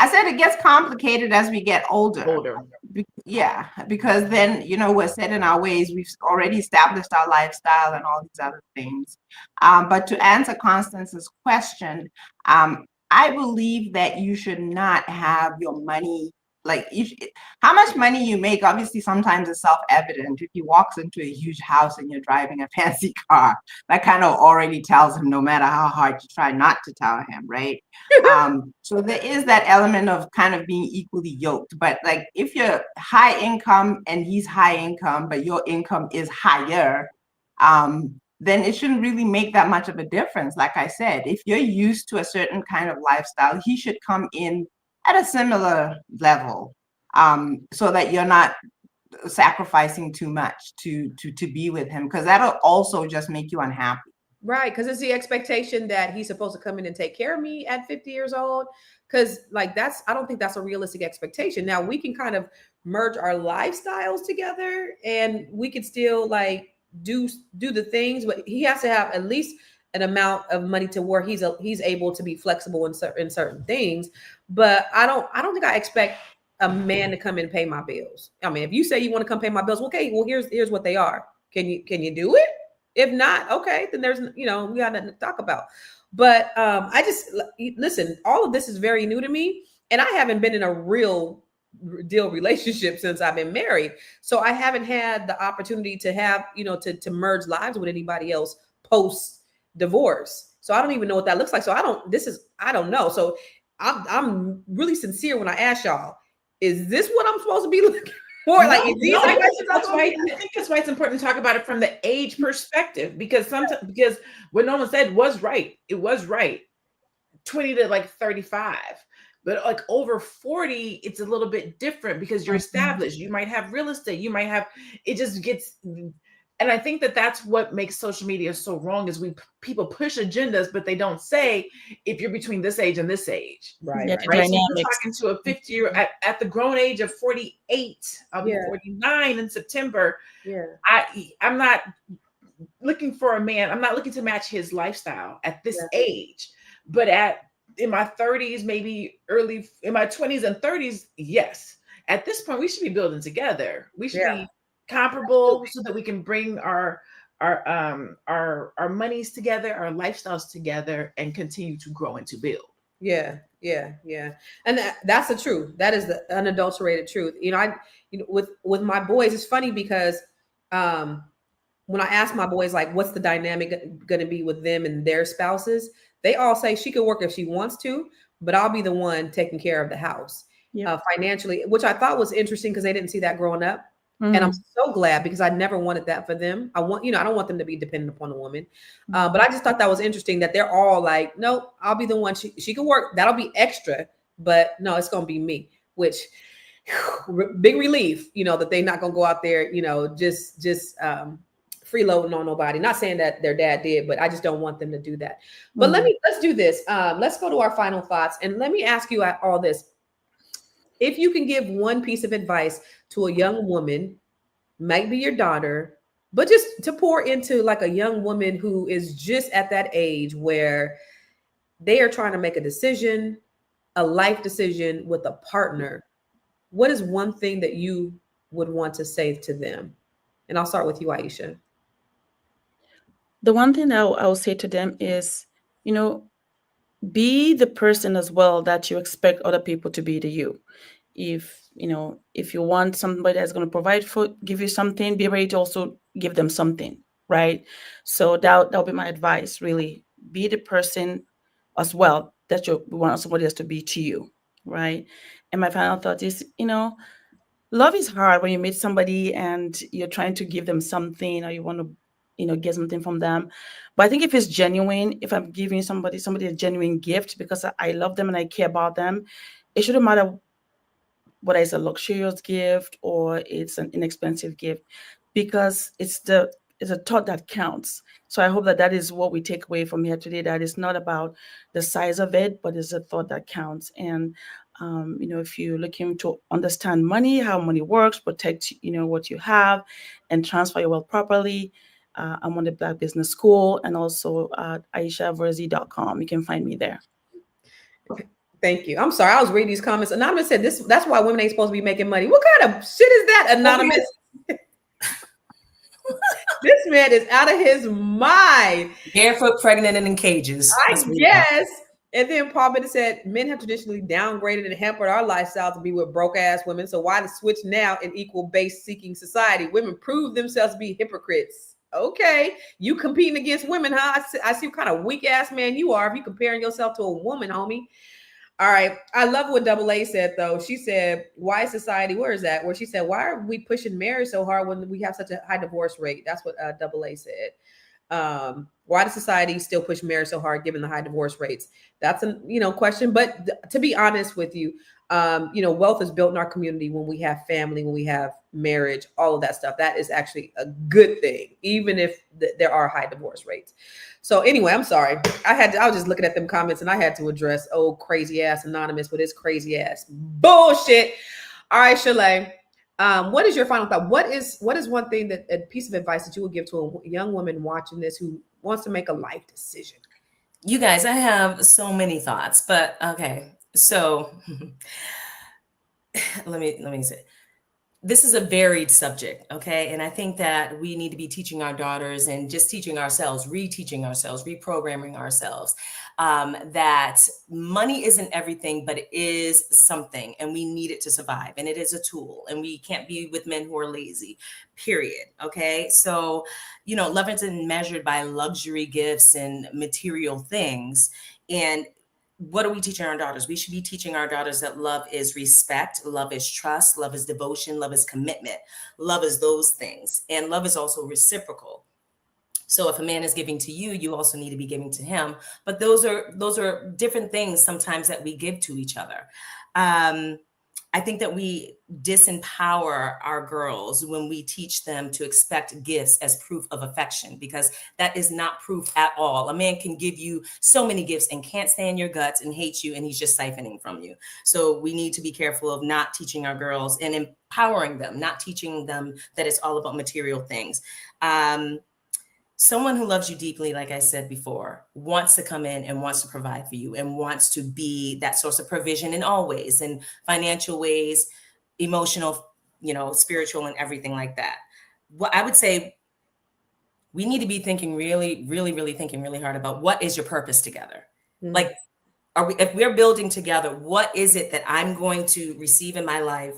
I said it gets complicated as we get older. Yeah, because then, we're set in our ways. We've already established our lifestyle and all these other things. But to answer Constance's question, I believe that you should not have your money, how much money you make, obviously sometimes is self-evident. If he walks into a huge house and you're driving a fancy car, that kind of already tells him, no matter how hard you try not to tell him, right? So there is that element of kind of being equally yoked. But like, if you're high income and he's high income, but your income is higher, then it shouldn't really make that much of a difference. Like I said, if you're used to a certain kind of lifestyle, he should come in at a similar level, so that you're not sacrificing too much to be with him, because that'll also just make you unhappy. Right, because it's the expectation that he's supposed to come in and take care of me at 50 years old. Because I don't think that's a realistic expectation. Now we can kind of merge our lifestyles together, and we could still like do the things, but he has to have at least an amount of money to where he's able to be flexible in certain things. But I don't think I expect a man to come in and pay my bills. I mean, if you say you want to come pay my bills, okay, well, here's what they are. Can you do it? If not, okay, then there's, we got nothing to talk about. But I just, listen, all of this is very new to me, and I haven't been in a real deal relationship since I've been married. So I haven't had the opportunity to have, to merge lives with anybody else post divorce. So I don't even know what that looks like. So I don't know. So I'm really sincere when I ask y'all, is this what I'm supposed to be looking for? Like, is these I think that's why it's important to talk about it from the age perspective, because because what Norman said was right. It was right. 20 to like 35. But like over 40, it's a little bit different because you're established. You might have real estate. You might have, it just gets, and I think that's what makes social media so wrong is people push agendas, but they don't say if you're between this age and this age. Right. Yeah, Right. So you're talking to a 50-year at the grown age of 48. I'll be 49 in September. Yeah. I'm not looking for a man. I'm not looking to match his lifestyle at this age, but in my 30s, maybe early in my 20s and 30s, yes. At this point, we should be building together. We should be comparable so that we can bring our monies together, our lifestyles together, and continue to grow and to build. Yeah. And that's the truth. That is the unadulterated truth. With my boys, it's funny because when I ask my boys, like, what's the dynamic going to be with them and their spouses, they all say she could work if she wants to, but I'll be the one taking care of the house financially, which I thought was interesting because they didn't see that growing up. Mm-hmm. And I'm so glad because I never wanted that for them. I don't want them to be dependent upon a woman. But I just thought that was interesting that they're all like, nope, I'll be the one. She can work. That'll be extra, but no, it's going to be me, which big relief, that they're not going to go out there, just freeloading on nobody. Not saying that their dad did, but I just don't want them to do that. But let's do this. Let's go to our final thoughts. And let me ask you all this. If you can give one piece of advice to a young woman, might be your daughter, but just to pour into like a young woman who is just at that age where they are trying to make a decision, a life decision with a partner, what is one thing that you would want to say to them? And I'll start with you, Aisha. The one thing I will say to them is, be the person as well that you expect other people to be to you. If you want somebody that's going to provide food, give you something, be ready to also give them something, right? So that'll be my advice, really. Be the person as well that you want somebody else to be to you, right? And my final thought is, love is hard when you meet somebody and you're trying to give them something or you want to get something from them. But I think if it's genuine, if I'm giving somebody a genuine gift because I love them and I care about them, it shouldn't matter whether it's a luxurious gift or it's an inexpensive gift, because it's a thought that counts. So I hope that is what we take away from here today, that it's not about the size of it, but it's a thought that counts. And if you're looking to understand money, how money works, protect what you have and transfer your wealth properly, I'm on the Black Business School and also at AishaVerzi.com. You can find me there. Thank you. I'm sorry. I was reading these comments. Anonymous said this. That's why women ain't supposed to be making money. What kind of shit is that, Anonymous? This man is out of his mind. Barefoot, pregnant, and in cages. I guess. And then Paul Bennett said, men have traditionally downgraded and hampered our lifestyle to be with broke ass women. So why the switch now in equal base seeking society? Women prove themselves to be hypocrites. Okay. You competing against women, huh? I see what kind of weak ass man you are if you comparing yourself to a woman, homie. All right. I love what Double A said, though. She said, why society, where is that? Where she said, why are we pushing marriage so hard when we have such a high divorce rate? That's what Double A said. Why does society still push marriage so hard given the high divorce rates? That's a question. But to be honest with you, wealth is built in our community when we have family, when we have marriage, all of that stuff. That is actually a good thing, even if there are high divorce rates. So anyway, I'm sorry. I was just looking at them comments and I had to address crazy ass Anonymous with his crazy ass bullshit. All right, Shalaye. What is your final thought? What is one thing that a piece of advice that you would give to a young woman watching this who wants to make a life decision? You guys, I have so many thoughts, but okay. So let me say, this is a varied subject, okay? And I think that we need to be teaching our daughters and just teaching ourselves, reteaching ourselves, reprogramming ourselves, that money isn't everything, but it is something, and we need it to survive. And it is a tool, and we can't be with men who are lazy, period, okay? So, love isn't measured by luxury gifts and material things. And what are we teaching our daughters? We should be teaching our daughters that love is respect, love is trust, love is devotion, love is commitment, love is those things. And love is also reciprocal. So if a man is giving to you, you also need to be giving to him. But those are different things sometimes that we give to each other. I think that we disempower our girls when we teach them to expect gifts as proof of affection, because that is not proof at all. A man can give you so many gifts and can't stand your guts and hate you, and he's just siphoning from you. So we need to be careful of not teaching our girls and empowering them, not teaching them that it's all about material things. Someone who loves you deeply, like I said before, wants to come in and wants to provide for you and wants to be that source of provision in all ways, in financial ways, emotional, spiritual, and everything like that. What I would say, we need to be thinking really, really, really thinking really hard about what is your purpose together. Mhm. Like, if we're building together, what is it that I'm going to receive in my life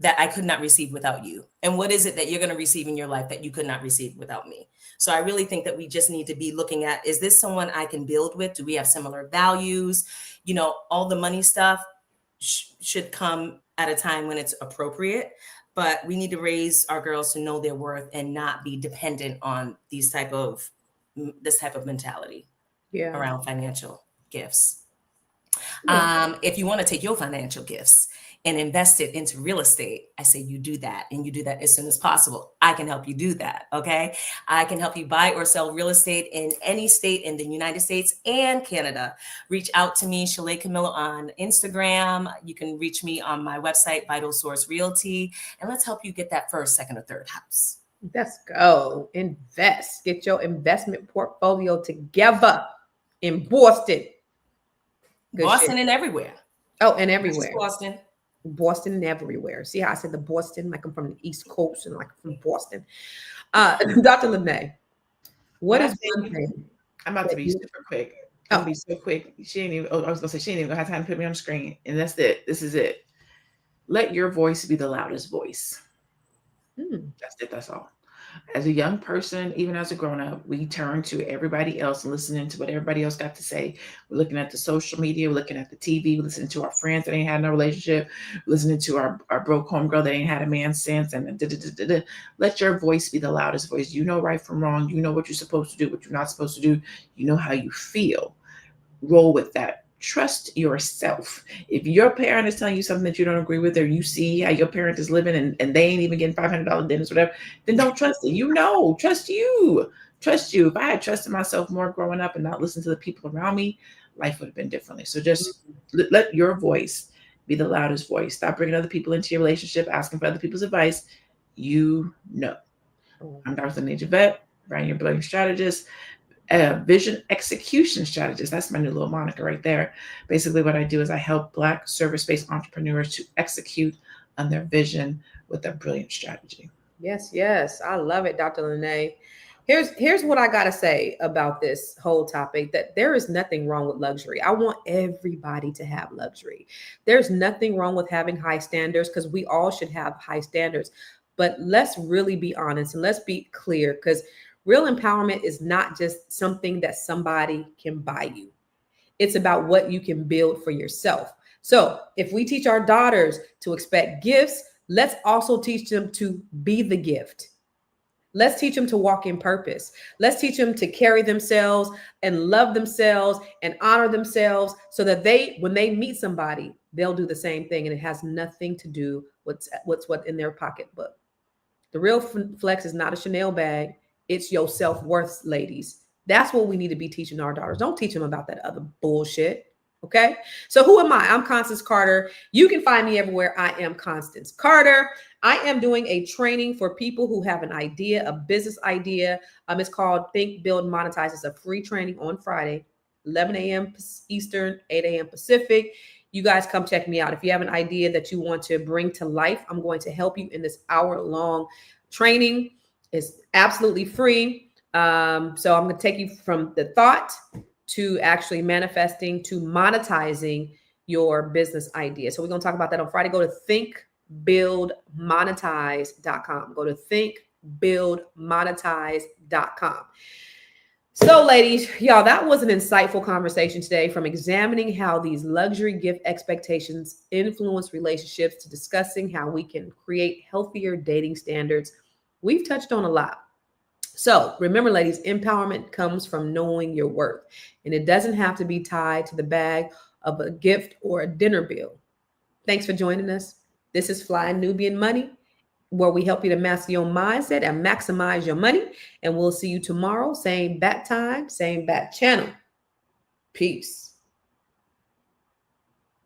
that I could not receive without you? And what is it that you're going to receive in your life that you could not receive without me? So I really think that we just need to be looking at, is this someone I can build with? Do we have similar values? All the money stuff should come at a time when it's appropriate, but we need to raise our girls to know their worth and not be dependent on this type of mentality around financial gifts. If you want to take your financial gifts and invest it into real estate, I say you do that, and you do that as soon as possible. I can help you do that, okay? I can help you buy or sell real estate in any state in the United States and Canada. Reach out to me, Shalaye Camilla, on Instagram. You can reach me on my website, Vital Source Realty, and let's help you get that first, second, or third house. Let's go. Invest. Get your investment portfolio together in Boston. Good Boston shit. and everywhere. Oh, and everywhere. Boston. Boston and everywhere. See how I said the Boston, like I'm from the East Coast and like I'm from Boston. Dr. LaNee, what is one thing? I'm about to be super quick. I'm gonna be so quick. She ain't even. I was gonna say she ain't even gonna have time to put me on the screen, and that's it. This is it. Let your voice be the loudest voice. That's it. That's all. As a young person, even as a grown-up, we turn to everybody else and listening to what everybody else got to say. We're looking at the social media, we're looking at the TV, we're listening to our friends that ain't had no relationship, listening to our broke homegirl that ain't had a man since, and let your voice be the loudest voice. You know right from wrong. You know what you're supposed to do, what you're not supposed to do. You know how you feel. Roll with that. Trust yourself. If your parent is telling you something that you don't agree with, or you see how your parent is living and they ain't even getting $500 dinners, whatever, then don't trust it. Trust you. Trust you. If I had trusted myself more growing up and not listened to the people around me, life would have been differently. So just let your voice be the loudest voice. Stop bringing other people into your relationship, asking for other people's advice. I'm Dr. LaNee Javette, brand your brilliant strategist. Vision execution strategist. That's my new little moniker right there. Basically, what I do is I help Black service-based entrepreneurs to execute on their vision with a brilliant strategy. Yes. I love it, Dr. LaNee. Here's what I got to say about this whole topic, that there is nothing wrong with luxury. I want everybody to have luxury. There's nothing wrong with having high standards, because we all should have high standards. But let's really be honest and let's be clear, because real empowerment is not just something that somebody can buy you. It's about what you can build for yourself. So if we teach our daughters to expect gifts, let's also teach them to be the gift. Let's teach them to walk in purpose. Let's teach them to carry themselves and love themselves and honor themselves, so that when they meet somebody, they'll do the same thing. And it has nothing to do with what's in their pocketbook. The real flex is not a Chanel bag. It's your self-worth, ladies. That's what we need to be teaching our daughters. Don't teach them about that other bullshit. Okay. So who am I? I'm Constance Carter. You can find me everywhere. I am Constance Carter. I am doing a training for people who have an idea, a business idea. It's called Think, Build, Monetize. It's a free training on Friday, 11 a.m. Eastern, 8 a.m. Pacific. you guys come check me out. If you have an idea that you want to bring to life, I'm going to help you in this hour-long training. It's absolutely free. So I'm going to take you from the thought to actually manifesting to monetizing your business idea. So we're going to talk about that on Friday. Go to thinkbuildmonetize.com. Go to thinkbuildmonetize.com. So ladies, y'all, that was an insightful conversation today, from examining how these luxury gift expectations influence relationships to discussing how we can create healthier dating standards. We've touched on a lot. So remember, ladies, empowerment comes from knowing your worth, and it doesn't have to be tied to the bag of a gift or a dinner bill. Thanks for joining us. This is Fly Nubian Money, where we help you to master your mindset and maximize your money. And we'll see you tomorrow. Same bat time, same bat channel. Peace.